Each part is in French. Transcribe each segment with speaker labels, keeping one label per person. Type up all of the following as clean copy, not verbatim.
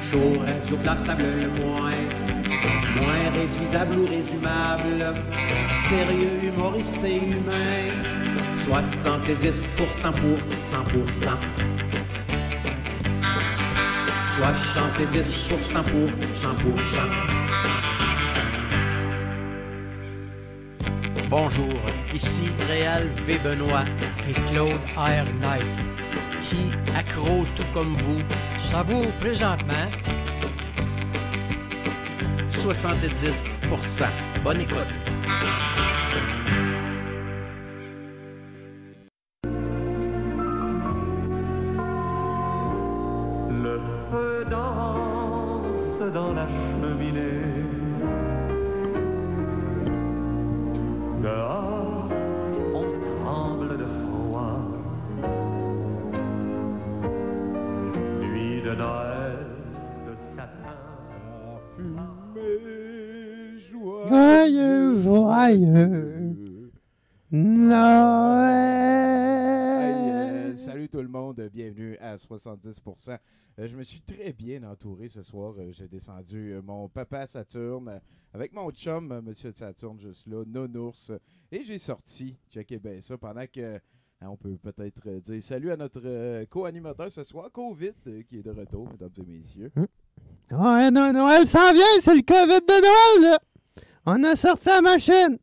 Speaker 1: Chaud, classable le moins réduisable ou résumable, sérieux, humoriste et humain, 70% pour 100%. 70% pour 100%.
Speaker 2: Bonjour, ici Réal V. Benoît et Claude R. Knight, qui, accro tout comme vous, savoure présentement 70%. Bonne écoute.
Speaker 3: Le feu danse dans la cheminée. Dehors, on tremble de froid. Nuit de Noël, de sapin.
Speaker 4: Parfumé,
Speaker 5: Joyeux Noël!
Speaker 4: Hey, salut tout le monde, bienvenue à 70%. Je me suis très bien entouré ce soir. J'ai descendu mon papa Saturne avec mon chum, Monsieur Saturne, juste là, Nounours. Et j'ai sorti, checkez bien ça, pendant que on peut peut-être dire salut à notre co-animateur ce soir, COVID, qui est de retour, mesdames et messieurs.
Speaker 5: Ouais, Noël s'en vient, c'est le COVID de Noël, là. On a sorti la machine.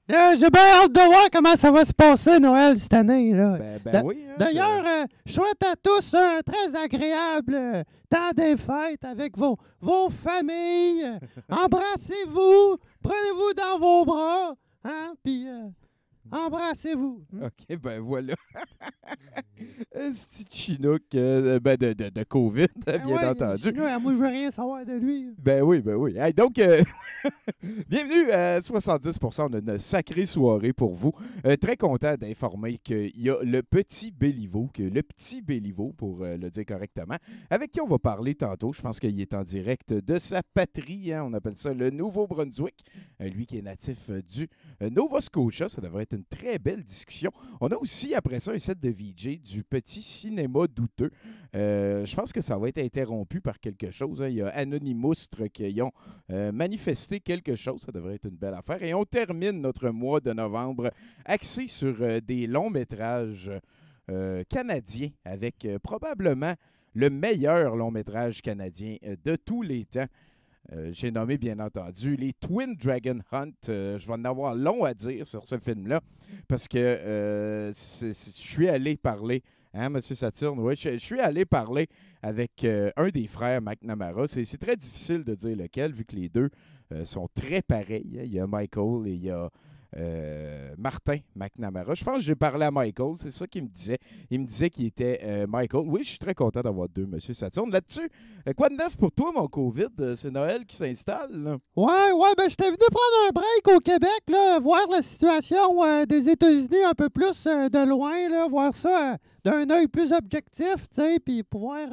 Speaker 5: J'ai bien hâte de voir comment ça va se passer, Noël, cette année, là.
Speaker 4: Oui. Hein,
Speaker 5: d'ailleurs, je souhaite à tous un très agréable temps des fêtes avec vos familles. Embrassez-vous, prenez-vous dans vos bras, hein, puis embrassez-vous.
Speaker 4: OK, ben voilà. Un petit chinook de COVID, bien entendu.
Speaker 5: Chinook, moi, je veux rien savoir de lui.
Speaker 4: Ben oui. Hey, donc, bienvenue à 70%. On a une sacrée soirée pour vous. Très content d'informer qu'il y a le petit Béliveau, pour le dire correctement, avec qui on va parler tantôt. Je pense qu'il est en direct de sa patrie. Hein, on appelle ça le Nouveau-Brunswick. Lui qui est natif du Nova Scotia. Ça devrait être une très belle discussion. On a aussi, après ça, un set de VJ du petit cinéma douteux. Je pense que ça va être interrompu par quelque chose. Hein. Il y a Anonymous qui ont manifesté quelque chose. Ça devrait être une belle affaire. Et on termine notre mois de novembre axé sur des longs métrages canadiens avec probablement le meilleur long métrage canadien de tous les temps. J'ai nommé, bien entendu, les Twin Dragon Hunt. Je vais en avoir long à dire sur ce film-là parce que je suis allé parler, hein, M. Saturne? Oui, je suis allé parler avec un des frères McNamara. C'est très difficile de dire lequel, vu que les deux sont très pareils. Il y a Michael et il y a Martin McNamara. Je pense que j'ai parlé à Michael, c'est ça qu'il me disait. Il me disait qu'il était Michael. Oui, je suis très content d'avoir deux, M. Saturne. Là-dessus, quoi de neuf pour toi, mon COVID? C'est Noël qui s'installe, là?
Speaker 5: Ouais, ben j'étais venu prendre un break au Québec, là, voir la situation des États-Unis un peu plus de loin, là, voir ça d'un œil plus objectif, tu sais, puis pouvoir...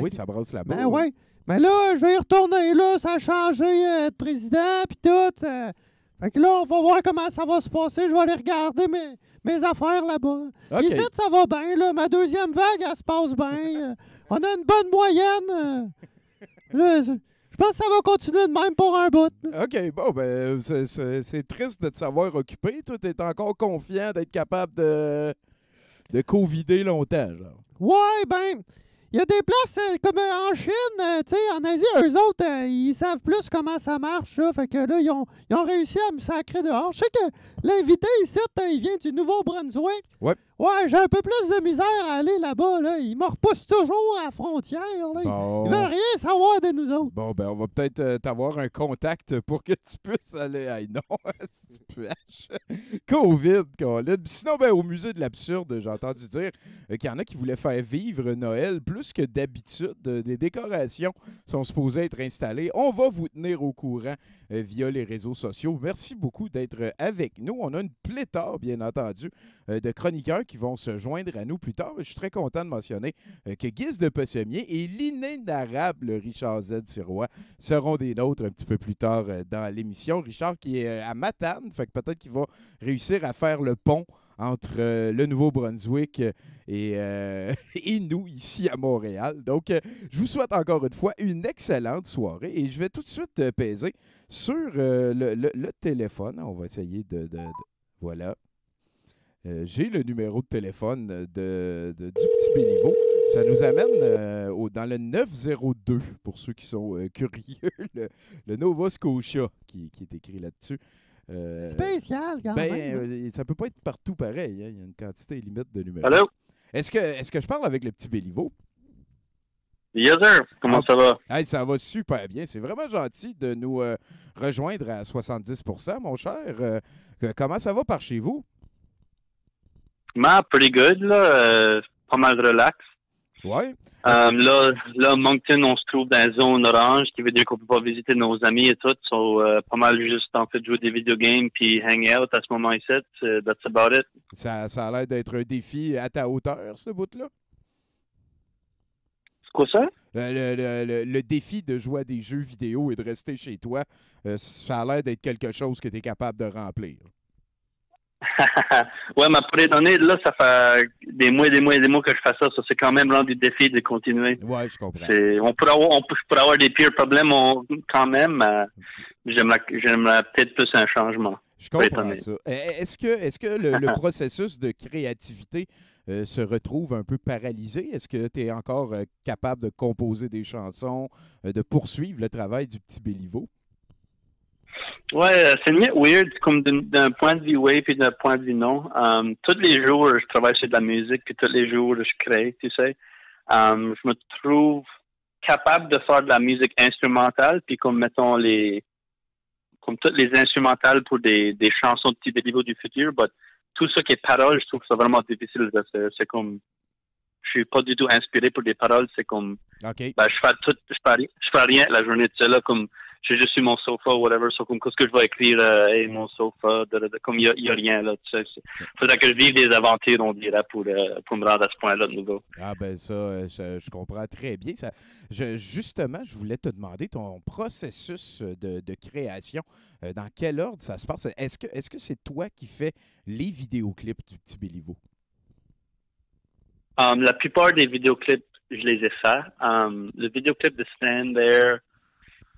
Speaker 4: oui, ça brasse la boue.
Speaker 5: Ben oui. Mais là, je vais y retourner, là, ça a changé de président, puis tout. Fait que là, on va voir comment ça va se passer. Je vais aller regarder mes affaires là-bas.
Speaker 4: Okay.
Speaker 5: Ici, ça va bien, là. Ma deuxième vague, elle se passe bien. On a une bonne moyenne. Je pense que ça va continuer de même pour un bout.
Speaker 4: OK, bon, ben, c'est triste de te savoir occupé. Toi, t'es encore confiant d'être capable de covider longtemps, genre.
Speaker 5: Ouais, ben, y a des places comme en Chine, tu sais, en Asie, eux autres, ils savent plus comment ça marche, ça. Fait que là, ils ont réussi à me sacrer dehors. Je sais que l'invité ici, il vient du Nouveau-Brunswick.
Speaker 4: Ouais.
Speaker 5: Ouais, j'ai un peu plus de misère à aller là-bas, là. Ils me repoussent toujours à la frontière, là.
Speaker 4: Bon.
Speaker 5: Ils veulent rien savoir de nous autres.
Speaker 4: Bon, ben, on va peut-être t'avoir un contact pour que tu puisses aller. Hey, non, si tu peux. COVID, Colin. Puis sinon, ben, au musée de l'absurde, j'ai entendu dire qu'il y en a qui voulaient faire vivre Noël plus que d'habitude. Des décorations sont supposées être installées. On va vous tenir au courant via les réseaux sociaux. Merci beaucoup d'être avec nous. On a une pléthore, bien entendu, de chroniqueurs qui vont se joindre à nous plus tard. Je suis très content de mentionner que Guise de Pessemier et l'inénarrable Richard Z. Sirois seront des nôtres un petit peu plus tard dans l'émission. Richard qui est à Matane, fait que peut-être qu'il va réussir à faire le pont entre le Nouveau-Brunswick et nous, ici à Montréal. Donc, je vous souhaite encore une fois une excellente soirée et je vais tout de suite peser sur le téléphone. On va essayer de voilà. J'ai le numéro de téléphone du petit Béliveau. Ça nous amène dans le 902, pour ceux qui sont curieux, le Nova Scotia qui est écrit là-dessus.
Speaker 5: Spécial, quand même.
Speaker 4: Ça peut pas être partout pareil. Hein. Il y a une quantité limite de numéros.
Speaker 6: Allô?
Speaker 4: Est-ce que je parle avec le petit Béliveau?
Speaker 6: Yes, sir. Comment ça va?
Speaker 4: Hey, ça va super bien. C'est vraiment gentil de nous rejoindre à 70%, mon cher. Comment ça va par chez vous?
Speaker 6: Pretty good, là. Pas mal relax.
Speaker 4: Ouais.
Speaker 6: Là, Moncton, on se trouve dans la zone orange, qui veut dire qu'on peut pas visiter nos amis et tout. Pas mal juste en fait jouer des vidéogames puis hang out à ce moment-ci. That's about it.
Speaker 4: Ça a l'air d'être un défi à ta hauteur, ce bout-là?
Speaker 6: C'est quoi ça?
Speaker 4: Le défi de jouer à des jeux vidéo et de rester chez toi, ça a l'air d'être quelque chose que tu es capable de remplir.
Speaker 6: Ouais, mais pour être honnête, là, ça fait des mois et des mois et des mois que je fais ça. Ça, c'est quand même rendu défi de continuer.
Speaker 4: Ouais, je comprends.
Speaker 6: On pourrait avoir des pires problèmes quand même, mais j'aimerais peut-être plus un changement.
Speaker 4: Je comprends ça. Est-ce que le processus de créativité se retrouve un peu paralysé? Est-ce que tu es encore capable de composer des chansons, de poursuivre le travail du petit Béliveau?
Speaker 6: Ouais, c'est weird, comme d'un point de vue oui, puis d'un point de vue non. Tous les jours, je travaille sur de la musique, puis tous les jours, je crée, tu sais. Je me trouve capable de faire de la musique instrumentale, puis comme, mettons, comme toutes les instrumentales pour des chansons de Petit Béliveau du futur, mais tout ce qui est paroles, je trouve ça vraiment difficile. C'est comme, je suis pas du tout inspiré pour des paroles, c'est comme,
Speaker 4: OK.
Speaker 6: Ben, je fais rien la journée de cela, comme, j'ai juste sur mon sofa, whatever, so, comme, qu'est-ce que je vais écrire, mon sofa, comme, il y a rien, là, tu sais. Faudrait que je vive des aventures, on dirait, pour me rendre à ce point-là de nouveau.
Speaker 4: Ah, ben, ça, je comprends très bien. Justement, je voulais te demander ton processus de création. Dans quel ordre ça se passe? Est-ce que c'est toi qui fais les vidéoclips du petit Béliveau?
Speaker 6: La plupart des vidéoclips, je les ai faits. Le vidéoclip de Stand There,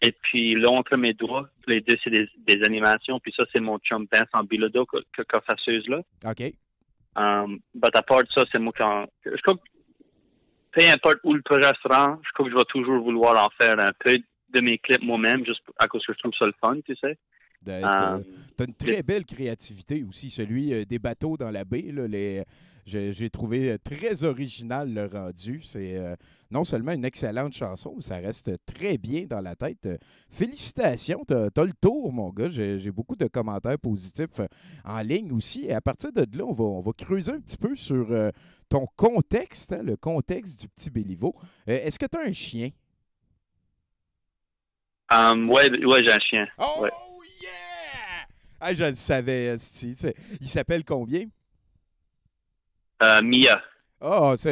Speaker 6: et puis là, entre mes doigts, les deux, c'est des animations. Puis ça, c'est mon chum Vincent Bilodeau qui a fait là.
Speaker 4: OK.
Speaker 6: À part de ça, c'est moi je crois que peu importe où le projet se rend, je crois que je vais toujours vouloir en faire un peu de mes clips moi-même, juste à cause que je trouve ça le fun, tu sais.
Speaker 4: T'as une très belle créativité aussi, celui des bateaux dans la baie. Là, j'ai trouvé très original le rendu. C'est non seulement une excellente chanson, mais ça reste très bien dans la tête. Félicitations, t'as le tour, mon gars. J'ai beaucoup de commentaires positifs en ligne aussi. Et à partir de là, on va creuser un petit peu sur ton contexte, hein, le contexte du petit Béliveau. Est-ce que tu as un chien?
Speaker 6: Ouais, j'ai un chien.
Speaker 4: Oh!
Speaker 6: Ouais.
Speaker 4: Ah, je le savais, il s'appelle combien?
Speaker 6: Mia.
Speaker 4: Oh, tu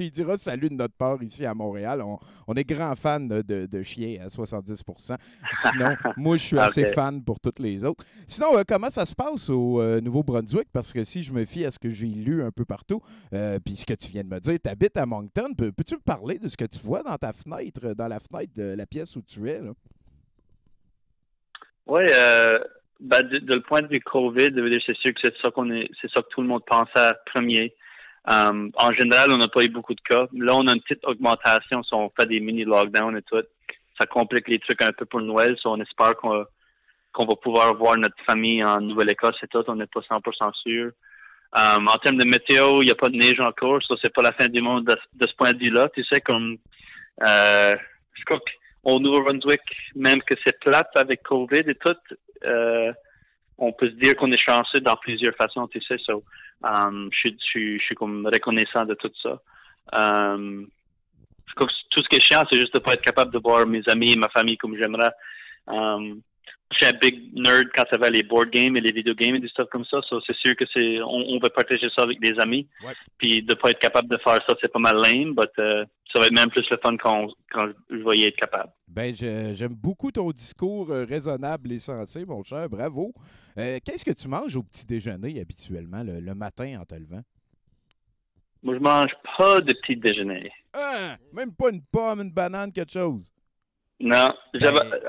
Speaker 4: lui diras salut de notre part ici à Montréal. On est grand fan de chiens à 70%. Sinon, moi, je suis assez fan pour toutes les autres. Sinon, comment ça se passe au Nouveau-Brunswick? Parce que si je me fie à ce que j'ai lu un peu partout, puis ce que tu viens de me dire, tu habites à Moncton. Peux-tu me parler de ce que tu vois dans ta fenêtre, dans la fenêtre de la pièce où tu es?
Speaker 6: Oui, de le point de vue COVID, c'est sûr que c'est ça que tout le monde pensait premier. En général, on n'a pas eu beaucoup de cas. Là, on a une petite augmentation si on fait des mini-lockdowns et tout. Ça complique les trucs un peu pour Noël. On espère qu'on va pouvoir voir notre famille en Nouvelle-Écosse et tout. On n'est pas 100% sûr. En termes de météo, il n'y a pas de neige encore. Ça, c'est pas la fin du monde de ce point de vue-là. Tu sais, comme je crois qu'au Nouveau-Brunswick, même que c'est plate avec COVID et tout, on peut se dire qu'on est chanceux dans plusieurs façons, tu sais. So, je suis comme reconnaissant de tout ça. Je crois que tout ce qui est chiant, c'est juste de pas être capable de voir mes amis et ma famille comme j'aimerais. Je suis un big nerd quand ça va les board games et les vidéo games et des stuff comme ça. So, c'est sûr que on va partager ça avec des amis. Ouais. Puis de pas être capable de faire ça, c'est pas mal lame, but ça va être même plus le fun quand je vais y être capable.
Speaker 4: Ben, j'aime beaucoup ton discours raisonnable et sensé, mon cher. Bravo. Qu'est-ce que tu manges au petit déjeuner habituellement, le matin en te levant?
Speaker 6: Moi, je mange pas de petit déjeuner.
Speaker 4: Ah, même pas une pomme, une banane, quelque chose?
Speaker 6: Non.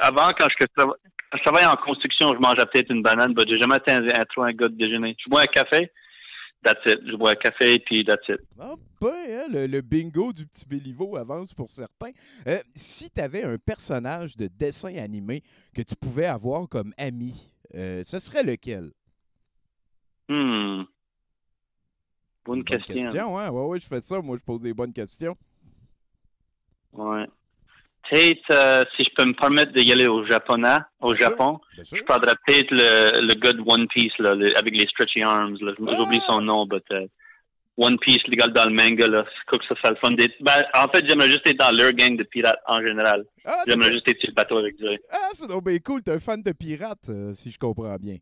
Speaker 6: Avant, quand je travaillais en construction, je mangeais peut-être une banane, mais j'ai jamais été un gars de déjeuner. Je bois un café, that's it. Je bois un café, puis that's it.
Speaker 4: Ah ben, hein, le bingo du petit Béliveau avance pour certains. Si tu avais un personnage de dessin animé que tu pouvais avoir comme ami, ce serait lequel?
Speaker 6: Bonne question.
Speaker 4: Hein? Ouais, je fais ça. Moi, je pose des bonnes questions.
Speaker 6: Ouais. Peut-être, si je peux me permettre d'y aller au Japon, je prendrais peut-être le gars de One Piece, là, avec les stretchy arms. Là. J'oublie son nom, mais One Piece, le gars dans le manga, là, je crois que ça serait le fun d'être. Ben, en fait, j'aimerais juste être dans leur gang de pirates en général. J'aimerais juste être sur le bateau avec eux.
Speaker 4: Ah, c'est donc bien cool. T'es un fan de pirates, si je comprends bien.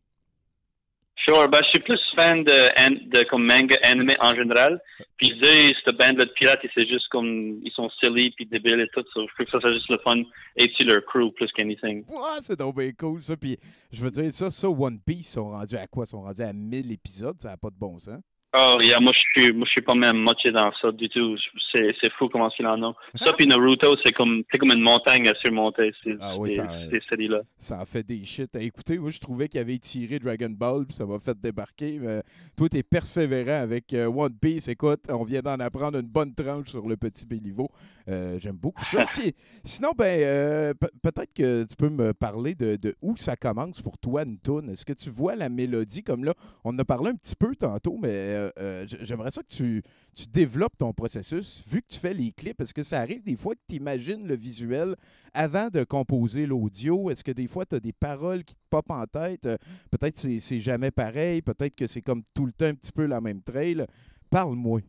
Speaker 6: Sure, ben, je suis plus fan de comme manga, anime en général. Puis cette bande-là de pirates, c'est juste comme, ils sont silly puis débiles et tout. So, je trouve que ça, c'est juste le fun. Et sur leur crew plus qu'anything.
Speaker 4: Ouais, c'est donc bien cool, ça. Puis, je veux dire, ça, One Piece, sont rendus à quoi? Ils sont rendus à 1000 épisodes, ça n'a pas de bon sens.
Speaker 6: Oh, yeah, moi, je suis pas même moitié dans ça du tout. C'est fou comment il en a. Ça, puis Naruto, c'est comme une montagne à surmonter, ces séries-là.
Speaker 4: Ça en fait des shit. Écoutez, moi, je trouvais qu'il avait tiré Dragon Ball, puis ça m'a fait débarquer. Mais toi, t'es persévérant avec One Piece. Écoute, on vient d'en apprendre une bonne tranche sur le petit Béliveau. J'aime beaucoup ça. Sinon, peut-être que tu peux me parler de où ça commence pour toi, une toune. Est-ce que tu vois la mélodie comme là? On en a parlé un petit peu tantôt, mais j'aimerais ça que tu développes ton processus, vu que tu fais les clips. Est-ce que ça arrive des fois que tu imagines le visuel avant de composer l'audio? Est-ce que des fois, tu as des paroles qui te popent en tête? Peut-être que c'est jamais pareil. Peut-être que c'est comme tout le temps un petit peu la même trail. Parle-moi.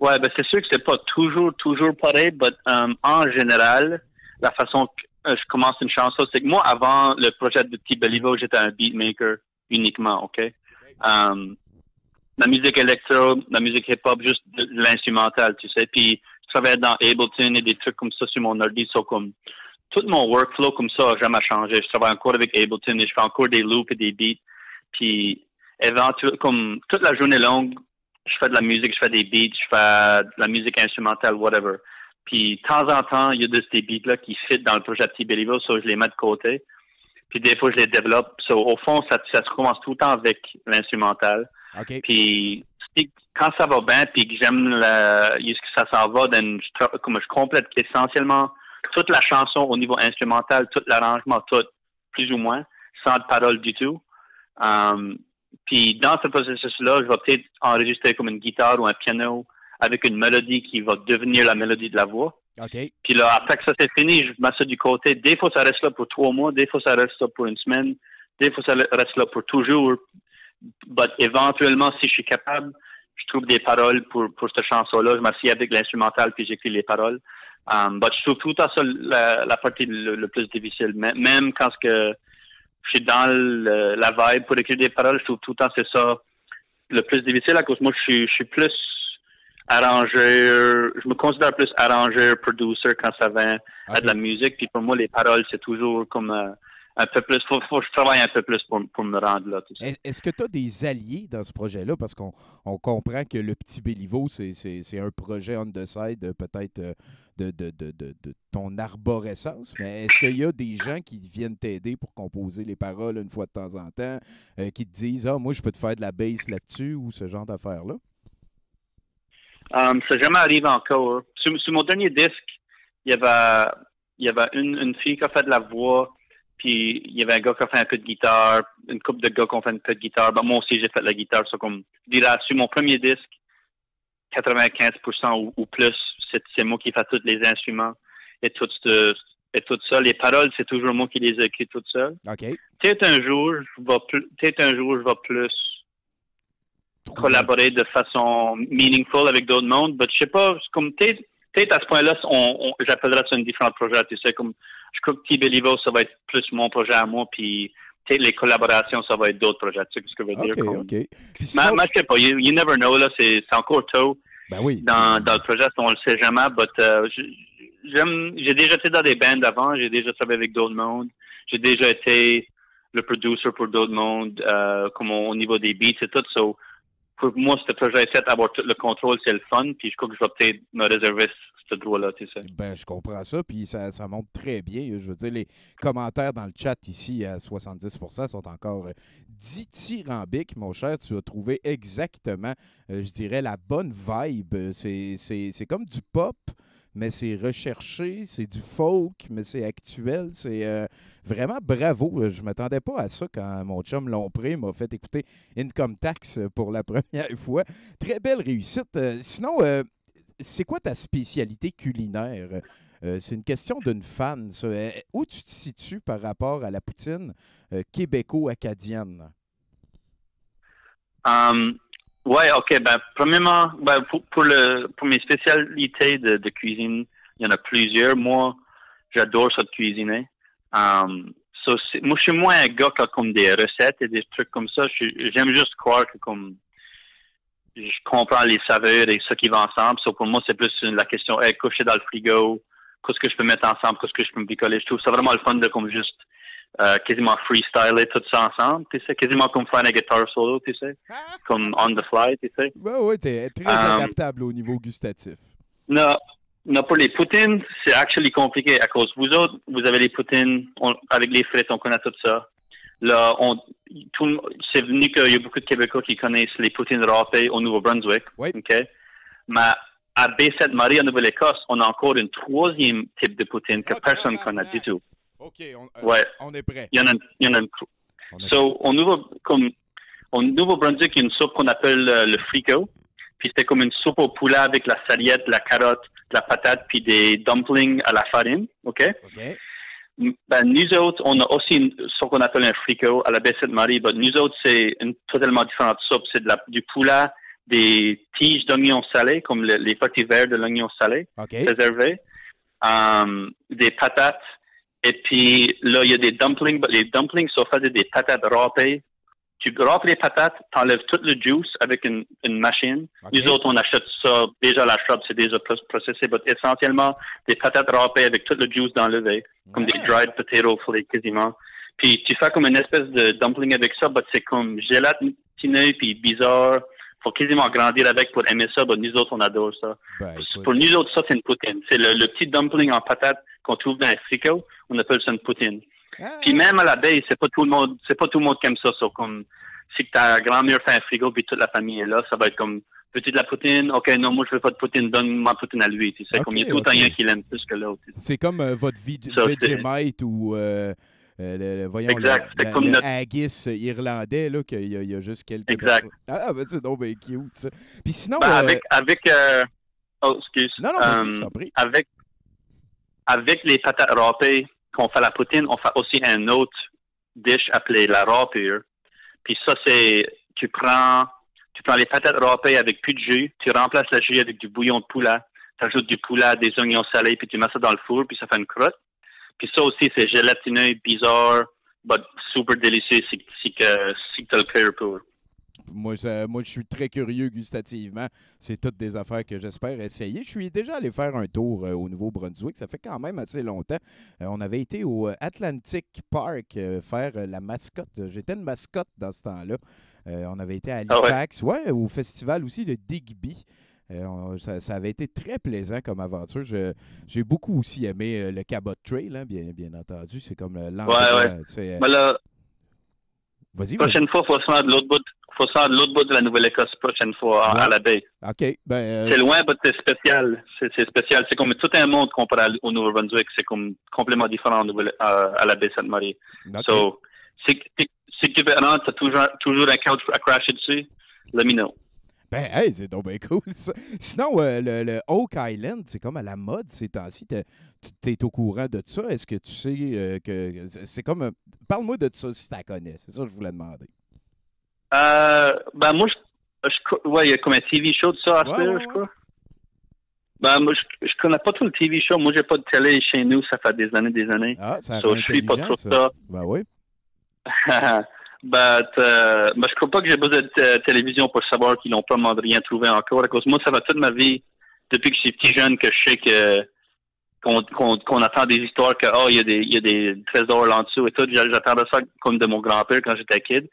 Speaker 6: Ouais, ben c'est sûr que c'est pas toujours pareil, mais en général, la façon que je commence une chanson, c'est que moi, avant le projet de Petit Béliveau, j'étais un beatmaker uniquement, OK? La musique électro, la musique hip-hop, juste de l'instrumental, tu sais. Puis, je travaillais dans Ableton et des trucs comme ça sur mon ordi. So, comme, tout mon workflow comme ça n'a jamais changé. Je travaille encore avec Ableton et je fais encore des loops et des beats. Puis, éventuellement, comme toute la journée longue, je fais de la musique, je fais des beats, je fais de la musique instrumentale, whatever. Puis, de temps en temps, il y a de ces beats-là qui fit dans le projet Petit Béliveau, so je les mets de côté. Puis, des fois, je les développe. So, au fond, ça se commence tout le temps avec l'instrumental.
Speaker 4: Okay.
Speaker 6: Puis quand ça va bien, puis que j'aime que ça s'en va, je complète essentiellement toute la chanson au niveau instrumental, tout l'arrangement, tout, plus ou moins, sans de paroles du tout. Puis dans ce processus-là, je vais peut-être enregistrer comme une guitare ou un piano avec une mélodie qui va devenir la mélodie de la voix.
Speaker 4: Okay.
Speaker 6: Puis là, après que ça c'est fini, je mets ça du côté. Des fois, ça reste là pour 3 mois, des fois, ça reste là pour une semaine, des fois, ça reste là pour toujours. But éventuellement, si je suis capable, je trouve des paroles pour cette chanson-là. Je m'assieds avec l'instrumental puis j'écris les paroles. But je trouve tout le temps ça la partie le plus difficile. Même quand je suis dans la vibe pour écrire des paroles, je trouve tout le temps c'est ça le plus difficile à cause moi je suis plus arrangeur. Je me considère plus arrangeur, producer quand ça vient à de la musique. Puis pour moi, les paroles, c'est toujours comme un peu plus, faut que je travaille un peu plus pour me rendre là. Tout ça.
Speaker 4: Est-ce que tu as des alliés dans ce projet-là? Parce qu'on comprend que le Petit Béliveau, c'est un projet on the side, peut-être de ton arborescence, mais est-ce qu'il y a des gens qui viennent t'aider pour composer les paroles une fois de temps en temps, qui te disent « Ah, moi, je peux te faire de la bass là-dessus » ou ce genre d'affaires-là?
Speaker 6: Ça n'est jamais arrivé encore. Sur mon dernier disque, il y avait une fille qui a fait de la voix, puis il y avait un gars qui a fait un peu de guitare, une couple de gars qui ont fait un peu de guitare. Ben, moi aussi, j'ai fait de la guitare. Ça, comme, je dirais, sur mon premier disque, 95% ou plus, c'est moi qui fais tous les instruments et tout ça. Les paroles, c'est toujours moi qui les écris tout seul.
Speaker 4: OK.
Speaker 6: Peut-être un jour, je vais plus collaborer de façon meaningful avec d'autres mondes, mais je sais pas, comme peut-être à ce point-là, j'appellerais ça un différent projet, tu sais, comme je crois que T-Belivo, ça va être plus mon projet à moi, puis peut-être les collaborations, ça va être d'autres projets, tu sais ce que je veux dire.
Speaker 4: OK. Puis
Speaker 6: sinon, mais je sais pas, you never know, là, c'est encore tôt
Speaker 4: ben oui.
Speaker 6: dans le projet, on le sait jamais, mais j'ai déjà été dans des bands avant, j'ai déjà travaillé avec d'autres mondes, j'ai déjà été le producer pour d'autres mondes, comme au niveau des beats et tout, so, pour moi, ce projet est fait, avoir tout le contrôle, c'est le fun, puis je crois que je vais peut-être me réserver ce droit-là, tu sais.
Speaker 4: Ben, je comprends ça, puis ça monte très bien. Je veux dire, les commentaires dans le chat ici à 70% sont encore dithyrambiques, mon cher. Tu as trouvé exactement, je dirais, la bonne vibe. C'est comme du pop, mais c'est recherché, c'est du folk, mais c'est actuel. C'est vraiment bravo. Je ne m'attendais pas à ça quand mon chum Lompré m'a fait écouter Income Tax pour la première fois. Très belle réussite. Sinon, c'est quoi ta spécialité culinaire? C'est une question d'une fan, ça. Où tu te situes par rapport à la poutine québéco-acadienne?
Speaker 6: Ouais, OK. Ben, premièrement, pour mes spécialités de cuisine, il y en a plusieurs. Moi, j'adore ça de cuisiner. Moi, je suis moins un gars qui a comme des recettes et des trucs comme ça. J'aime juste croire que comme je comprends les saveurs et ce qui va ensemble. Pour moi, c'est plus la question, coucher dans le frigo, qu'est-ce que je peux mettre ensemble, qu'est-ce que je peux me bricoler. Je trouve ça vraiment le fun de comme juste quasiment freestyler tout ça ensemble, tu sais, quasiment comme faire un guitar solo, tu sais, comme on the fly, tu sais.
Speaker 4: Ben oui, t'es très adaptable au niveau gustatif.
Speaker 6: Non, pour les poutines, c'est actually compliqué à cause vous autres, vous avez les poutines avec les frites, on connaît tout ça. Là, c'est venu qu'il y a beaucoup de Québécois qui connaissent les poutines râpées au Nouveau-Brunswick.
Speaker 4: Oui.
Speaker 6: OK? Mais à Baie-Sainte-Marie, en Nouvelle-Écosse, on a encore une troisième type de poutine que personne ne connaît du tout.
Speaker 4: OK,
Speaker 6: ouais.
Speaker 4: On est prêt.
Speaker 6: Il y en a une. Au Nouveau-Brunswick, il y a une soupe qu'on appelle le frico. Puis c'était comme une soupe au poulet avec la sarriette, la carotte, la patate, puis des dumplings à la farine. OK? Ben, nous autres, on a aussi ce qu'on appelle un frico à la Baie-Sainte-Marie. Mais nous autres, c'est une totalement différente soupe. C'est du poulet, des tiges d'oignons salés, comme les petits verres de l'oignon salé, réservés, des patates. Et puis, là, il y a des dumplings. Les dumplings sont faits des patates râpées. Tu râpes les patates, t'enlèves tout le juice avec une machine. Nous autres, on achète ça. Déjà, la shrub, c'est déjà processé. Mais essentiellement, des patates râpées avec tout le juice enlevé. Comme des dried potato flakes, quasiment. Puis, tu fais comme une espèce de dumpling avec ça. Mais c'est comme gélatineux puis bizarre. Faut quasiment grandir avec pour aimer ça. Mais nous autres, on adore ça. Pour nous autres, ça, c'est une poutine. C'est le petit dumpling en patate qu'on trouve dans un frico. On appelle ça une poutine. Puis même à la baie, c'est pas tout le monde qui aime ça. Comme si ta grand-mère fait un frigo puis toute la famille est là, ça va être comme veux-tu de la poutine? OK, non, moi je veux pas de poutine, donne ma poutine à lui. Tu sais, comme il y a tout le temps un qui l'aime plus que l'autre.
Speaker 4: C'est comme votre Vegemite ou voyons
Speaker 6: exact.
Speaker 4: le haggis irlandais là qu'il y a juste quelques
Speaker 6: exact.
Speaker 4: Ben c'est donc bien cute ça. Puis sinon
Speaker 6: oh excuse.
Speaker 4: Non, vas-y, je t'en prie.
Speaker 6: Avec les patates râpées qu'on fait la poutine, on fait aussi un autre dish appelé la râpure. Puis ça, c'est, tu prends les patates râpées avec plus de jus, tu remplaces le jus avec du bouillon de poulet, tu ajoutes du poulet, des oignons salés, puis tu mets ça dans le four, puis ça fait une croûte. Puis ça aussi, c'est gélatineux, bizarre, but super délicieux si tu as le cœur pour.
Speaker 4: Moi, je suis très curieux gustativement. C'est toutes des affaires que j'espère essayer. Je suis déjà allé faire un tour au Nouveau-Brunswick. Ça fait quand même assez longtemps. On avait été au Atlantic Park faire la mascotte. J'étais une mascotte dans ce temps-là. On avait été à Halifax, au festival aussi de Digby. Ça avait été très plaisant comme aventure. J'ai beaucoup aussi aimé le Cabot Trail, hein, bien entendu. C'est comme l'endroit.
Speaker 6: Ouais.
Speaker 4: Vas-y.
Speaker 6: Prochaine fois, il faut se rendre de l'autre bout. faut ça de l'autre bout de la Nouvelle-Écosse prochaine fois, à la baie.
Speaker 4: OK. Ben,
Speaker 6: C'est loin, mais c'est spécial. C'est spécial. C'est comme tout un monde comparé au Nouveau-Brunswick. C'est comme complètement différent à la baie Sainte-Marie.
Speaker 4: OK.
Speaker 6: So, si tu veux rentrer, tu as toujours un couch à crasher dessus, let me know.
Speaker 4: Ben, hey, c'est donc bien cool, ça. Sinon, le Oak Island, c'est comme à la mode ces temps-ci. Tu es au courant de ça? Est-ce que tu sais que c'est comme... Parle-moi de ça si tu la connais. C'est ça que je voulais demander.
Speaker 6: Ben, moi, il y a comme un TV show de ça à faire, je crois. Ben, moi, je connais pas tout le TV show. Moi, j'ai pas de télé chez nous. Ça fait des années.
Speaker 4: Ah, ça
Speaker 6: so, je suis pas trop ça.
Speaker 4: Ben oui.
Speaker 6: Je crois pas que j'ai besoin de télévision pour savoir qu'ils n'ont pas rien trouvé encore. À cause moi, ça va toute ma vie, depuis que je suis petit jeune, que je sais qu'on attend des histoires que il y a des trésors là en dessous et tout. J'attendais ça comme de mon grand-père quand j'étais kid.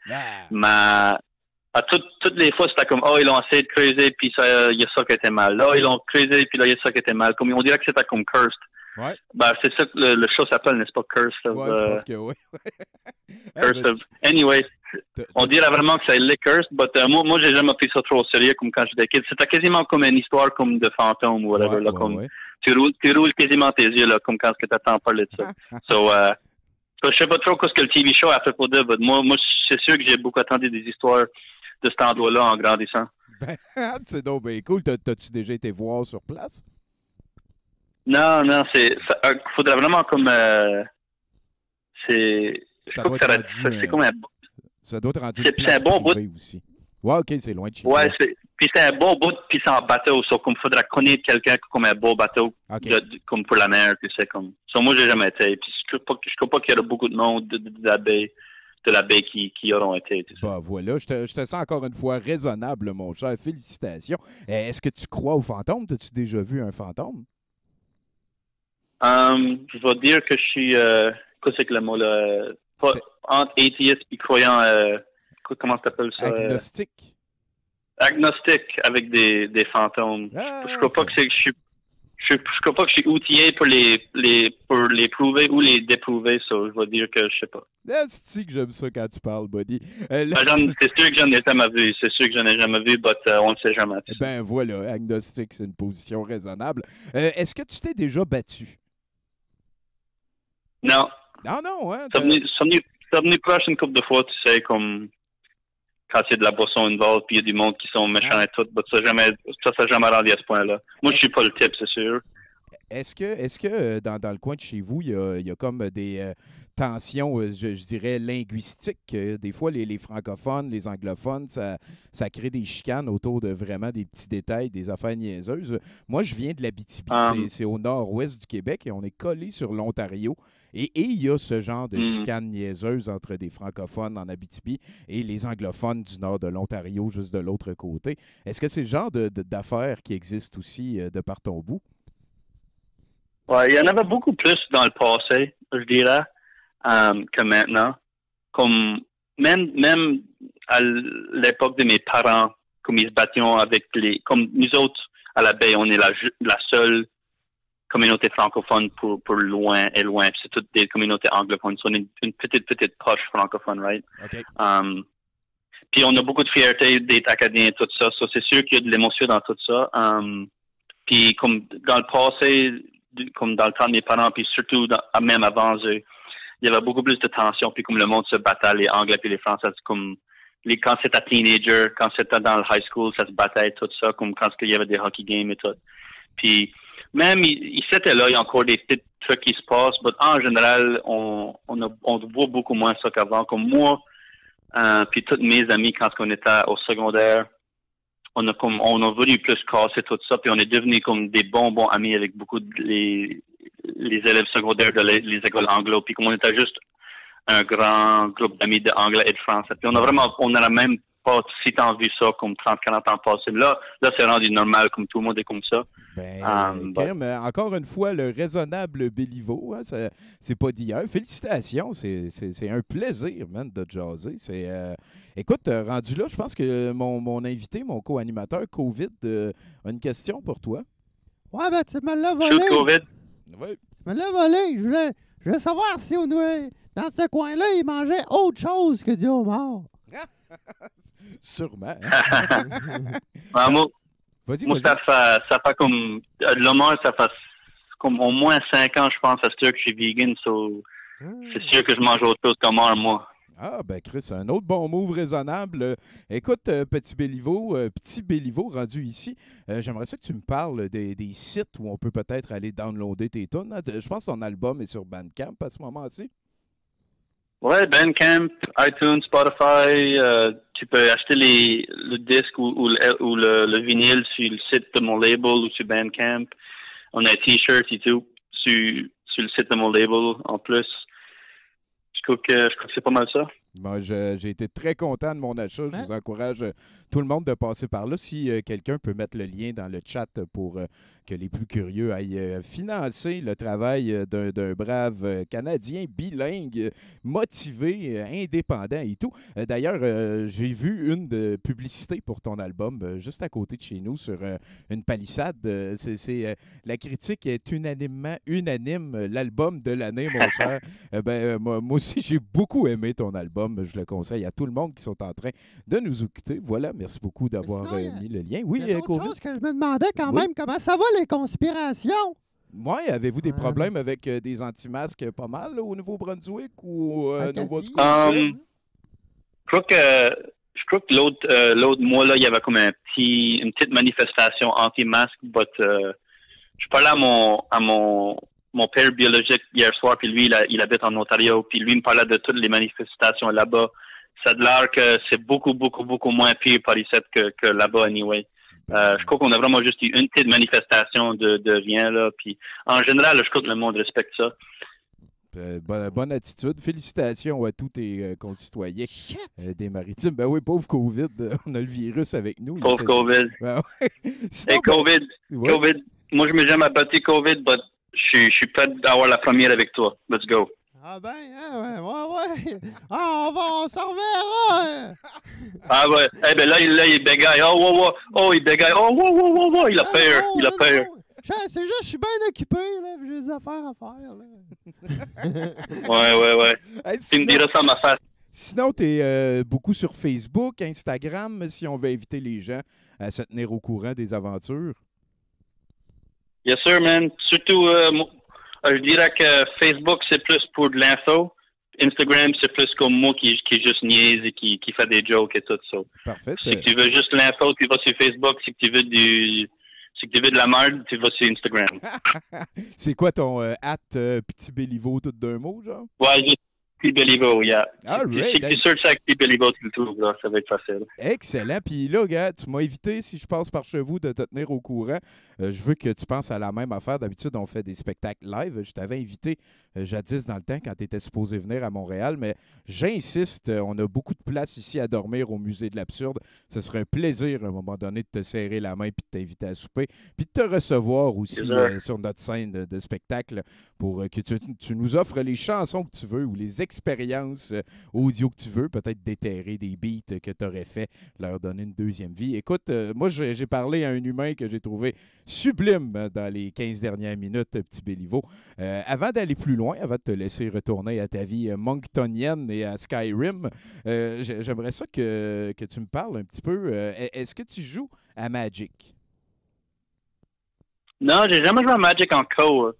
Speaker 6: Mais toutes les fois, c'était comme ils l'ont essayé de creuser, puis il y a ça qui était mal. Là, ils l'ont creusé, puis là, il y a ça qui était mal. Comme on dirait que c'était comme cursed.
Speaker 4: Ouais.
Speaker 6: Ben, c'est ça que le show s'appelle, n'est-ce pas? Curse of...
Speaker 4: Ouais, je pense que oui.
Speaker 6: Curse of... Anyway, on dirait vraiment que c'est le curse, mais moi, j'ai jamais pris ça trop au sérieux comme quand j'étais kid. C'était quasiment comme une histoire comme de fantôme ou whatever. Là, comme, tu roules quasiment tes yeux, là, comme quand tu t'attends parler de ça. Je sais pas trop ce que le TV show a fait pour dire, mais moi, c'est sûr que j'ai beaucoup attendu des histoires de cet endroit-là en grandissant.
Speaker 4: Ben, c'est donc bien cool. T'as-tu déjà été voir sur place?
Speaker 6: Non, faudrait vraiment comme c'est comme un
Speaker 4: ça doit être rendu
Speaker 6: c'est un bon bout
Speaker 4: aussi. Ouais, OK, c'est loin de chez
Speaker 6: ouais, puis c'est un bon bout puis c'est en bateau, comme faudrait connaître quelqu'un comme un beau bateau comme pour la mer, puis c'est comme moi j'ai jamais été, puis je crois pas qu'il y aurait beaucoup de monde de la baie qui auront été.
Speaker 4: Bah voilà, je te sens encore une fois raisonnable, mon cher. Félicitations. Est-ce que tu crois aux fantômes? T'as-tu déjà vu un fantôme?
Speaker 6: Je vais dire que je suis qu'est-ce que le mot là? Pas entre atheiste et croyant, comment t'appelles ça? Agnostique avec des fantômes. Je crois pas que je crois pas que je suis outillé pour les prouver ou les déprouver, ça. Je vais dire que je sais pas.
Speaker 4: C'est que j'aime ça quand tu parles, buddy.
Speaker 6: C'est sûr que j'en ai jamais vu. C'est sûr que j'en ai jamais vu, mais on ne sait jamais.
Speaker 4: Ben voilà, agnostique, c'est une position raisonnable. Est-ce que tu t'es déjà battu?
Speaker 6: Non.
Speaker 4: Non, hein?
Speaker 6: Ça venu proche une couple de fois, tu sais, comme quand il y a de la boisson involved, puis il y a du monde qui sont méchants et tout, mais ça n'a jamais rendu à ce point-là. Moi, je suis pas le type, c'est sûr.
Speaker 4: Est-ce que dans le coin de chez vous, il y a comme des tensions, je dirais, linguistiques? Des fois, les francophones, les anglophones, ça crée des chicanes autour de vraiment des petits détails, des affaires niaiseuses. Moi, je viens de l'Abitibi, c'est au nord-ouest du Québec, et on est collé sur l'Ontario. Et il y a ce genre de chicanes niaiseuses entre des francophones en Abitibi et les anglophones du nord de l'Ontario, juste de l'autre côté. Est-ce que c'est le genre d'affaires qui existent aussi de par ton bout?
Speaker 6: Ouais, il y en avait beaucoup plus dans le passé, je dirais, que maintenant. Comme même à l'époque de mes parents, comme ils se battaient avec comme nous autres à la baie, on est la seule communauté francophone pour loin et loin. C'est toutes des communautés anglophones. On est une petite poche francophone, right?
Speaker 4: Okay.
Speaker 6: Puis on a beaucoup de fierté d'être acadien et tout ça. So, c'est sûr qu'il y a de l'émotion dans tout ça. Puis comme dans le passé, comme dans le temps de mes parents, puis surtout même avant eux, il y avait beaucoup plus de tension, puis comme le monde se battait, les Anglais puis les Français, comme quand c'était teenager, quand c'était dans le high school, ça se battait tout ça, comme quand il y avait des hockey games et tout. Puis même, il s'était là, il y a encore des petits trucs qui se passent, mais en général, on voit beaucoup moins ça qu'avant. Comme moi, puis tous mes amis, quand on était au secondaire, on a voulu plus casser tout ça, puis on est devenus comme des bons amis avec beaucoup de les élèves secondaires de les écoles anglo, puis comme on était juste un grand groupe d'amis d'anglais et de français. Puis on n'aurait même pas si tant vu ça comme 30-40 ans passés. Là, c'est rendu normal, comme tout le monde est comme ça.
Speaker 4: Encore une fois, le raisonnable Béliveau, hein, c'est pas d'hier. Félicitations, c'est un plaisir, man, de jaser. Écoute, rendu là, je pense que mon invité, mon co-animateur COVID, a une question pour toi.
Speaker 5: Ouais, ben tu me l'as volé.
Speaker 6: COVID.
Speaker 4: Oui.
Speaker 5: Tu me l'as volé. Je veux savoir si dans ce coin-là, il mangeait autre chose que du homard.
Speaker 4: Sûrement.
Speaker 6: Ben, moi,
Speaker 4: Vas-y,
Speaker 6: moi
Speaker 4: vas-y.
Speaker 6: ça fait comme... Le moins, ça fait comme au moins 5 ans, je pense, à ce que je suis vegan. So, c'est sûr que je mange autre chose comme moi.
Speaker 4: Ah, ben Chris, un autre bon move raisonnable. Écoute, Petit Béliveau rendu ici, j'aimerais ça que tu me parles des sites où on peut peut-être aller downloader tes tunes. Hein. Je pense que ton album est sur Bandcamp à ce moment-ci.
Speaker 6: Ouais, Bandcamp, iTunes, Spotify, tu peux acheter le disque ou le vinyle sur le site de mon label ou sur Bandcamp. On a un t-shirt et tout sur le site de mon label en plus. Je crois que c'est pas mal ça.
Speaker 4: Moi, j'ai été très content de mon achat. Je vous encourage tout le monde de passer par là. Si quelqu'un peut mettre le lien dans le chat pour que les plus curieux aillent financer le travail d'un brave Canadien bilingue, motivé, indépendant et tout. D'ailleurs, j'ai vu une publicité pour ton album juste à côté de chez nous sur une palissade. La critique est unanime. L'album de l'année, mon cher. Moi aussi, j'ai beaucoup aimé ton album. Je le conseille à tout le monde qui sont en train de nous écouter. Voilà, merci beaucoup d'avoir mis le lien. Oui,
Speaker 5: il y a d'autres
Speaker 4: Covid.
Speaker 5: choses que je me demandais quand même, comment ça va les conspirations?
Speaker 4: Oui, avez-vous des problèmes avec des anti-masques pas mal là, au Nouveau-Brunswick ou Nova-Scotia?
Speaker 6: Je crois que l'autre mois, là, il y avait comme une petite manifestation anti-masque, but je parlais à mon père biologique hier soir, puis lui, il habite en Ontario, puis lui me parlait de toutes les manifestations là-bas. Ça a l'air que c'est beaucoup, beaucoup, beaucoup moins pire par ici que là-bas, anyway. Je crois qu'on a vraiment juste eu une petite manifestation de rien, là, puis en général, je crois que le monde respecte ça.
Speaker 4: Bonne attitude. Félicitations à tous tes concitoyens des Maritimes. Ben oui, pauvre COVID, on a le virus avec nous.
Speaker 6: Pauvre COVID.
Speaker 4: Ben ouais. Sinon,
Speaker 6: COVID, moi, je ne m'ai jamais battu COVID, mais je suis prêt d'avoir la première avec toi. Let's go.
Speaker 5: Ah ben, ouais. Ah, on s'en reverra.
Speaker 6: Ah ouais. Eh ben là, il bégaye. Oh, il bégaye. Oh, il a peur.
Speaker 5: C'est juste, je suis bien occupé, là. J'ai des affaires à faire, là.
Speaker 6: Ouais.
Speaker 4: Hey,
Speaker 6: Tu me diras ça à ma face.
Speaker 4: Sinon, tu es beaucoup sur Facebook, Instagram, si on veut inviter les gens à se tenir au courant des aventures.
Speaker 6: Yes, sir, man. Surtout, je dirais que Facebook, c'est plus pour de l'info. Instagram, c'est plus comme moi qui juste niaise et qui fait des jokes et tout ça.
Speaker 4: Parfait.
Speaker 6: Si tu veux juste l'info, tu vas sur Facebook. Si tu veux de la merde, tu vas sur Instagram.
Speaker 4: C'est quoi ton Petit Béliveau, tout d'un mot, genre?
Speaker 6: Ouais, juste Petit Béliveau, yeah.
Speaker 4: Right.
Speaker 6: Si tu searches avec Petit Béliveau, tu le trouves, là, ça va être facile.
Speaker 4: Excellent. Puis là, gars, tu m'as évité, si je passe par chez vous, de te tenir au courant. Je veux que tu penses à la même affaire. D'habitude, on fait des spectacles live. Je t'avais invité jadis dans le temps quand tu étais supposé venir à Montréal, mais j'insiste, on a beaucoup de place ici à dormir au Musée de l'Absurde. Ce serait un plaisir à un moment donné de te serrer la main puis de t'inviter à souper, puis de te recevoir aussi sur notre scène de spectacle pour que tu nous offres les chansons que tu veux ou les expériences audio que tu veux, peut-être déterrer des beats que tu aurais fait, leur donner une deuxième vie. Écoute, moi, j'ai parlé à un humain que j'ai trouvé sublime dans les 15 dernières minutes, Petit Béliveau. Avant d'aller plus loin, avant de te laisser retourner à ta vie monktonienne et à Skyrim, j'aimerais ça que tu me parles un petit peu. Est-ce que tu joues à Magic?
Speaker 6: Non, j'ai jamais joué à Magic encore.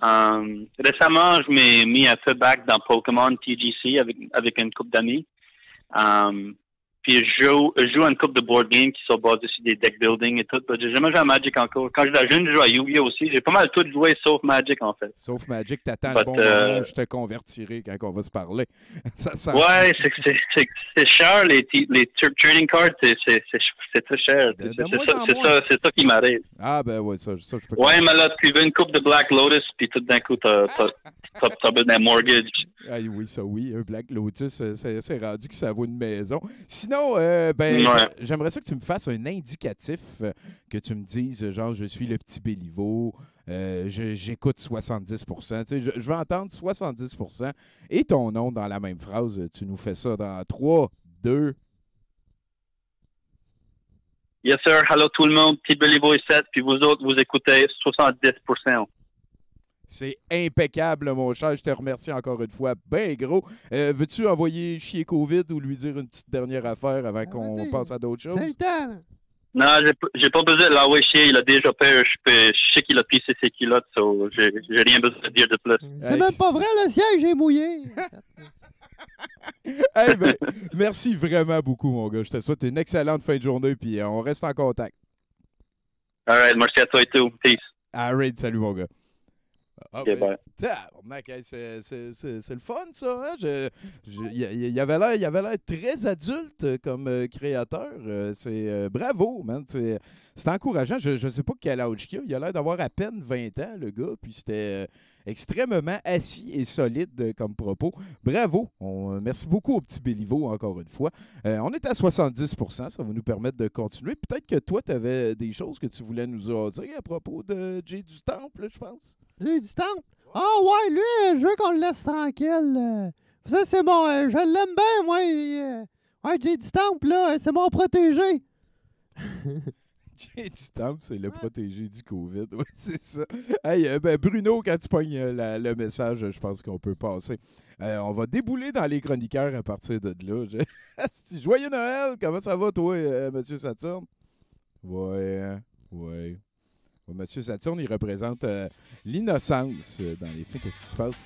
Speaker 6: Récemment, je m'ai mis un peu back dans Pokémon TGC avec une couple d'amis. Puis je joue à une couple de board games qui sont basés sur des deck building et tout. J'ai jamais joué à Magic encore. Quand j'étais jeune, je jouais à Yu-Gi-Oh aussi. J'ai pas mal tout joué sauf Magic en fait.
Speaker 4: Sauf Magic, t'attends le bon moment où je te convertirai quand on va se parler.
Speaker 6: Ouais, c'est cher les trading cards, c'est très cher. C'est ça qui m'arrive.
Speaker 4: Ah ben ouais, ça je peux.
Speaker 6: Ouais, mais là tu veux une coupe de Black Lotus puis tout d'un coup t'as besoin d'un mortgage.
Speaker 4: Ah oui, ça oui, un Black Lotus, c'est rendu que ça vaut une maison. Sinon, j'aimerais ça que tu me fasses un indicatif, que tu me dises, genre, je suis le Petit Béliveau, j'écoute 70%. Tu sais, je veux entendre 70% et ton nom dans la même phrase. Tu nous fais ça dans 3, 2...
Speaker 6: Yes, sir. Hello tout le monde. Petit Béliveau ici, puis vous autres, vous écoutez 70%.
Speaker 4: C'est impeccable, mon cher. Je te remercie encore une fois. Ben gros. Veux-tu envoyer chier COVID ou lui dire une petite dernière affaire avant qu'on passe à d'autres choses?
Speaker 5: C'est le temps.
Speaker 6: Non, j'ai pas besoin de l'envoyer chier. Il a déjà fait. Je sais qu'il a pissé ses culottes, so j'ai rien besoin de dire de plus.
Speaker 5: C'est même pas vrai, le siège est mouillé.
Speaker 4: Hey, ben, merci vraiment beaucoup, mon gars. Je te souhaite une excellente fin de journée, puis on reste en contact.
Speaker 6: All right, merci à toi et tout. Peace.
Speaker 4: All right, salut, mon gars.
Speaker 6: Okay, bye.
Speaker 4: Tabarnak, hey, c'est le fun, ça. Hein? Il avait l'air très adulte comme créateur. Bravo, man. C'est encourageant. Je ne sais pas quel âge qu'il a. Il a l'air d'avoir à peine 20 ans, le gars. Puis c'était extrêmement assis et solide comme propos. Bravo. Merci beaucoup au petit Béliveau, encore une fois. On est à 70%. Ça va nous permettre de continuer. Peut-être que toi, tu avais des choses que tu voulais nous dire à propos de Jay du Temple, je pense.
Speaker 5: Jay du Temple? Ah ouais, lui, je veux qu'on le laisse tranquille. Ça, c'est mon... je l'aime bien, moi. Ouais, Jay du Temple, là, c'est mon protégé.
Speaker 4: Jay du Temple, c'est le protégé du COVID. Oui, c'est ça. Hey, Bruno, quand tu pognes le message, je pense qu'on peut passer. On va débouler dans les chroniqueurs à partir de là. Joyeux Noël! Comment ça va, toi, Monsieur Saturne? Ouais. Monsieur Saturne, il représente l'innocence dans les faits. Qu'est-ce qui se passe?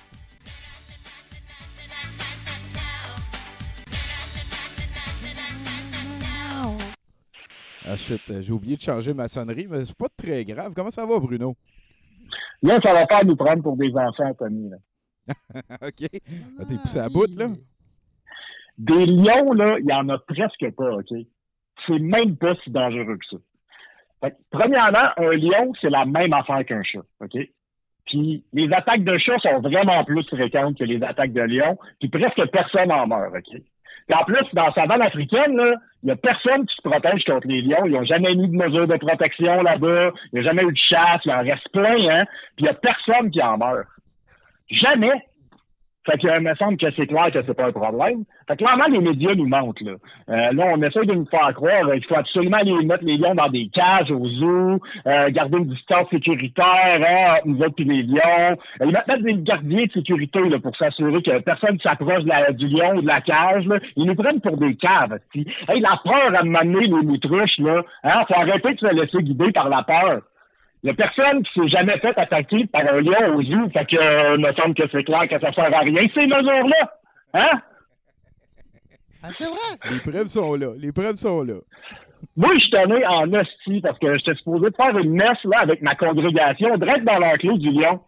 Speaker 4: Ah shit, j'ai oublié de changer ma sonnerie, mais c'est pas très grave. Comment ça va, Bruno?
Speaker 7: Là, ça va pas nous prendre pour des enfants, Tommy. Là.
Speaker 4: OK. T'es poussé à bout, là?
Speaker 7: Des lions, là, il y en a presque pas, OK? C'est même pas si dangereux que ça. Fait que, premièrement, un lion, c'est la même affaire qu'un chat, OK? Puis les attaques de chats sont vraiment plus fréquentes que les attaques de lions, puis presque personne en meurt, OK? Puis en plus, dans la savane africaine, là, il n'y a personne qui se protège contre les lions. Ils n'ont jamais mis de mesures de protection là-bas. Il n'y a jamais eu de chasse. Il en reste plein, hein? Puis il n'y a personne qui en meurt. Jamais. Fait que, me semble que c'est clair que c'est pas un problème. Fait que clairement, les médias nous mentent, là. Là, on essaie de nous faire croire qu'il faut absolument mettre les lions dans des cages au zoo, garder une distance sécuritaire, hein, entre nous autres et les lions. Ils mettent des gardiens de sécurité, là, pour s'assurer que personne ne s'approche du lion ou de la cage, là. Ils nous prennent pour des caves, t'sais. Hey, la peur à m'amener les moutruches, là. Hein, faut arrêter de se laisser guider par la peur. Il n'y a personne qui s'est jamais fait attaquer par un lion au zoo, fait que me semble que c'est clair que ça sert à rien, ces mesures-là. Hein?
Speaker 5: Ah, c'est vrai?
Speaker 4: Les preuves sont là.
Speaker 7: Moi, je suis tanné en hostie parce que j'étais supposé de faire une messe là, avec ma congrégation, direct dans l'enclos du lion.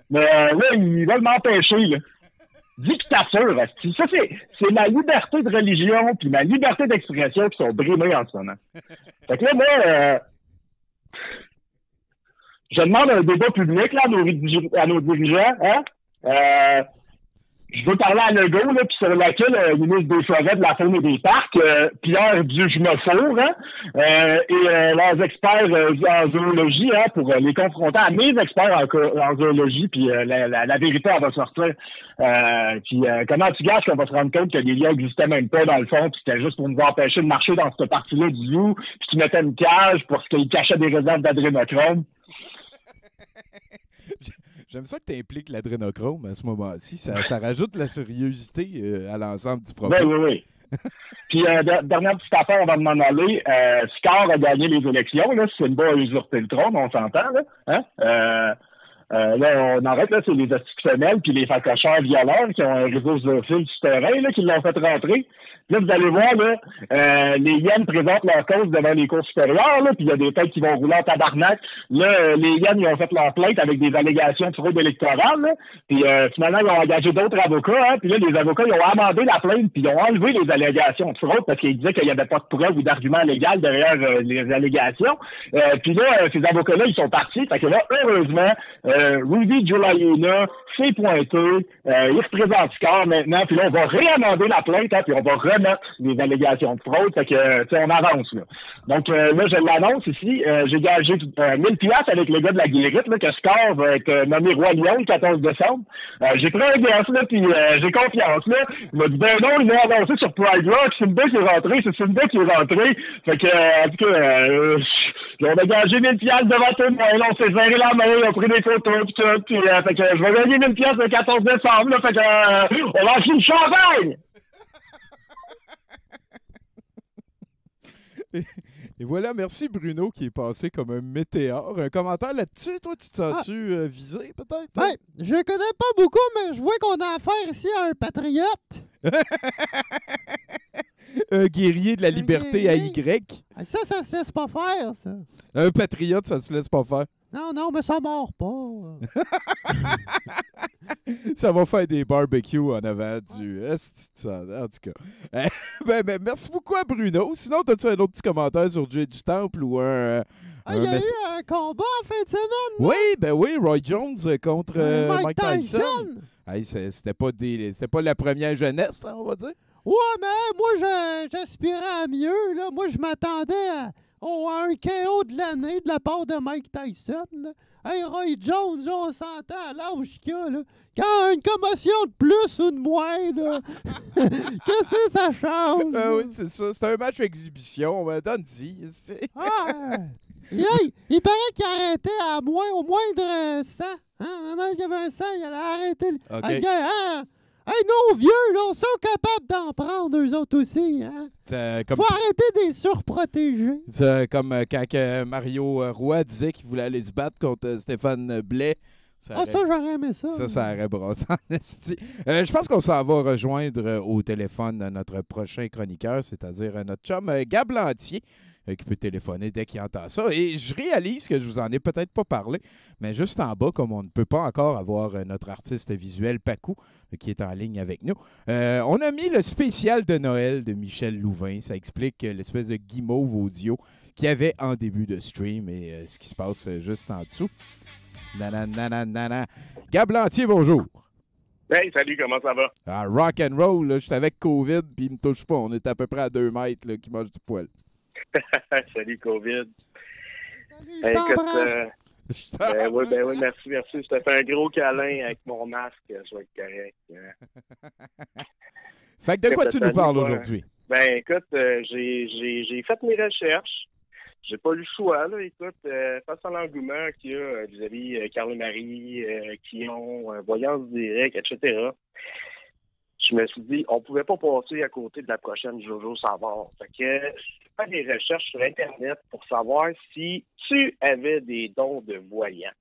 Speaker 7: Mais là, ils veulent m'empêcher, là. Dictature, hostie. Ça, c'est ma liberté de religion puis ma liberté d'expression qui sont brimées en ce moment. Fait que là, moi... je demande un débat public là, à nos dirigeants. Hein? Je veux parler à Legault, là, puis sur laquelle le ministre des Forêts, de la Faune et des Parcs, Pierre Duchenefour, hein, et leurs experts en zoologie, hein, pour les confronter à mes experts en zoologie, puis la vérité, elle va sortir. Puis comment tu gages qu'on va se rendre compte que les lions n'existaient même pas dans le fond, puis c'était juste pour nous empêcher de marcher dans cette partie-là du zoo, puis qu'ils mettaient une cage parce qu'ils cachaient des réserves d'adrénochrome.
Speaker 4: J'aime ça que tu impliques l'adrénochrome à ce moment-ci. Ça rajoute de la sérieuseté à l'ensemble du problème.
Speaker 7: Oui. Puis, dernière petite affaire, on va m'en aller. Scar a gagné les élections. Là, Simba a usurpé le trône, on s'entend. Là, hein? Là, on arrête, là, c'est les institutionnels puis les facocheurs violeurs qui ont un réseau zoophile souterrain, là, qui l'ont fait rentrer. Là, vous allez voir, là, les hyènes présentent leur cause devant les cours supérieures, là, puis il y a des têtes qui vont rouler en tabarnak. Là, les hyènes, ils ont fait leur plainte avec des allégations de fraude électorale, là, puis finalement, ils ont engagé d'autres avocats, hein, puis là, les avocats, ils ont amendé la plainte, puis ils ont enlevé les allégations de fraude parce qu'ils disaient qu'il n'y avait pas de preuve ou d'argument légal derrière les allégations. Puis là, ces avocats-là, ils sont partis, fait que là, heureusement, Rudy Giuliani s'est pointé, il représente Scar maintenant, puis là, on va réamender la plainte, hein, puis on va remettre les allégations de fraude, fait que, tu sais, on avance, là. Donc, là, je l'annonce ici, j'ai gagé 1000$ avec le gars de la guérite, là, que Scar va être nommé Roi Lion le 14 décembre. J'ai pris un gars, là, puis j'ai confiance, là. Il m'a dit, ben non, il m'a annoncé sur Pride Rock, c'est Simba qui est rentré, Fait que, en tout cas, Puis on a gagé 1000 piastres devant tout le monde. On s'est serré la main, on a pris des photos, puis tout. Puis, fait que je vais gagner 1000 piastres le 14 décembre. Là, fait que on va acheter le champagne!
Speaker 4: Et voilà, merci Bruno qui est passé comme un météore. Un commentaire là-dessus, toi, tu te sens-tu visé peut-être?
Speaker 5: Ouais, je connais pas beaucoup, mais je vois qu'on a affaire ici à un patriote.
Speaker 4: Un guerrier de la liberté à Y.
Speaker 5: Ça se laisse pas faire, ça.
Speaker 4: Un patriote, ça se laisse pas faire.
Speaker 5: Non, mais ça mord pas.
Speaker 4: Ça va faire des barbecues en avant du... En tout cas. Ben, merci beaucoup à Bruno. Sinon, as-tu un autre petit commentaire sur Jay du Temple ou un...
Speaker 5: Il y a eu un combat en fin de semaine.
Speaker 4: Oui, Roy Jones contre Mike Tyson. Hey, c'était pas la première jeunesse, hein, on va dire.
Speaker 5: Ouais, mais moi, j'aspirais à mieux. Là. Moi, je m'attendais à un KO de l'année de la part de Mike Tyson. Là. Hey, Roy Jones, là, on s'entend à l'âge qu'il a. Là. Quand une commotion de plus ou de moins, là, qu'est-ce que ça change?
Speaker 4: Oui, c'est ça. C'est un match exhibition. Donne-y.
Speaker 5: Il paraît qu'il arrêtait au moindre 100. Hein? Maintenant qu'il y avait un 100, il allait arrêter.
Speaker 4: OK.
Speaker 5: Hey, nos vieux, là, on sont capables d'en prendre, eux autres aussi. Hein? Faut arrêter des surprotégés.
Speaker 4: C'est comme quand Mario Roy disait qu'il voulait aller se battre contre Stéphane Blais.
Speaker 5: Ça, j'aurais aimé ça.
Speaker 4: Ça aurait brassé en esti. Je pense qu'on s'en va rejoindre au téléphone notre prochain chroniqueur, c'est-à-dire notre chum Gab Lantier, qui peut téléphoner dès qu'il entend ça. Et je réalise que je vous en ai peut-être pas parlé, mais juste en bas, comme on ne peut pas encore avoir notre artiste visuel Pacou, qui est en ligne avec nous, on a mis le spécial de Noël de Michel Louvain. Ça explique l'espèce de guimauve audio qu'il y avait en début de stream et ce qui se passe juste en dessous. Nanana. Gab Lantier, bonjour.
Speaker 8: Hey, salut, comment ça va?
Speaker 4: Rock and roll, là, j'étais avec COVID, puis il me touche pas. On est à peu près à 2 mètres là, qui mange du poil.
Speaker 8: Salut, COVID.
Speaker 5: Salut, je t'embrasse.
Speaker 8: Ben oui, merci. Je te fais un gros câlin avec mon masque, je vais être correct.
Speaker 4: Fait que de quoi tu nous parles aujourd'hui?
Speaker 8: Ben écoute, j'ai fait mes recherches. J'ai pas eu le choix, là. Écoute, face à l'engouement qu'il y a vis-à-vis Carl-Marie, Kion, Voyance Direct, etc., je me suis dit, on pouvait pas passer à côté de la prochaine Jojo Savard. Fait que j'ai fait des recherches sur Internet pour savoir si tu avais des dons de voyants.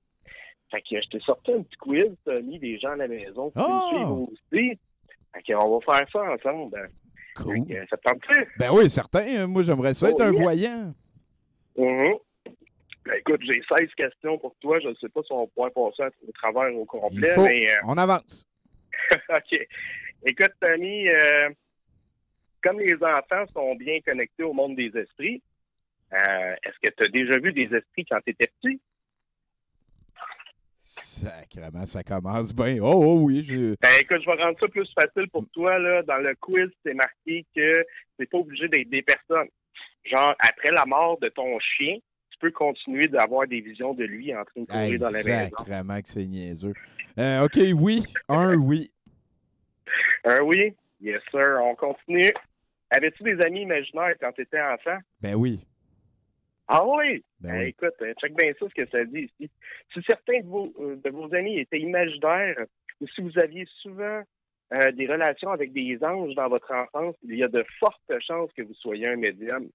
Speaker 8: Fait que je t'ai sorti un petit quiz, t'as mis des gens à la maison pour me suivre aussi. Fait que on va faire ça ensemble.
Speaker 4: Cool.
Speaker 8: Ça te tente-tu?
Speaker 4: Ben oui, certain. Moi, j'aimerais ça être un voyant.
Speaker 8: Ben, écoute, j'ai 16 questions pour toi. Je ne sais pas si on va pouvoir passer au travers au complet. Mais,
Speaker 4: on avance.
Speaker 8: OK. Écoute, Tommy, comme les enfants sont bien connectés au monde des esprits, est-ce que tu as déjà vu des esprits quand tu étais petit?
Speaker 4: Sacrément, ça commence bien. Oh oui.
Speaker 8: Ben, écoute, je vais rendre ça plus facile pour toi. Là. Dans le quiz, c'est marqué que c'est pas obligé d'être des personnes. Genre, après la mort de ton chien, tu peux continuer d'avoir des visions de lui en train de courir dans la maison.
Speaker 4: Sacrément que c'est niaiseux. OK, oui. Un oui.
Speaker 8: Un oui? Yes, sir. On continue. Avais-tu des amis imaginaires quand tu étais enfant?
Speaker 4: Ben oui.
Speaker 8: Ah oui?
Speaker 4: Ben oui.
Speaker 8: Écoute, check bien ça, ce que ça dit ici. Si certains de vos amis étaient imaginaires ou si vous aviez souvent des relations avec des anges dans votre enfance, il y a de fortes chances que vous soyez un médium.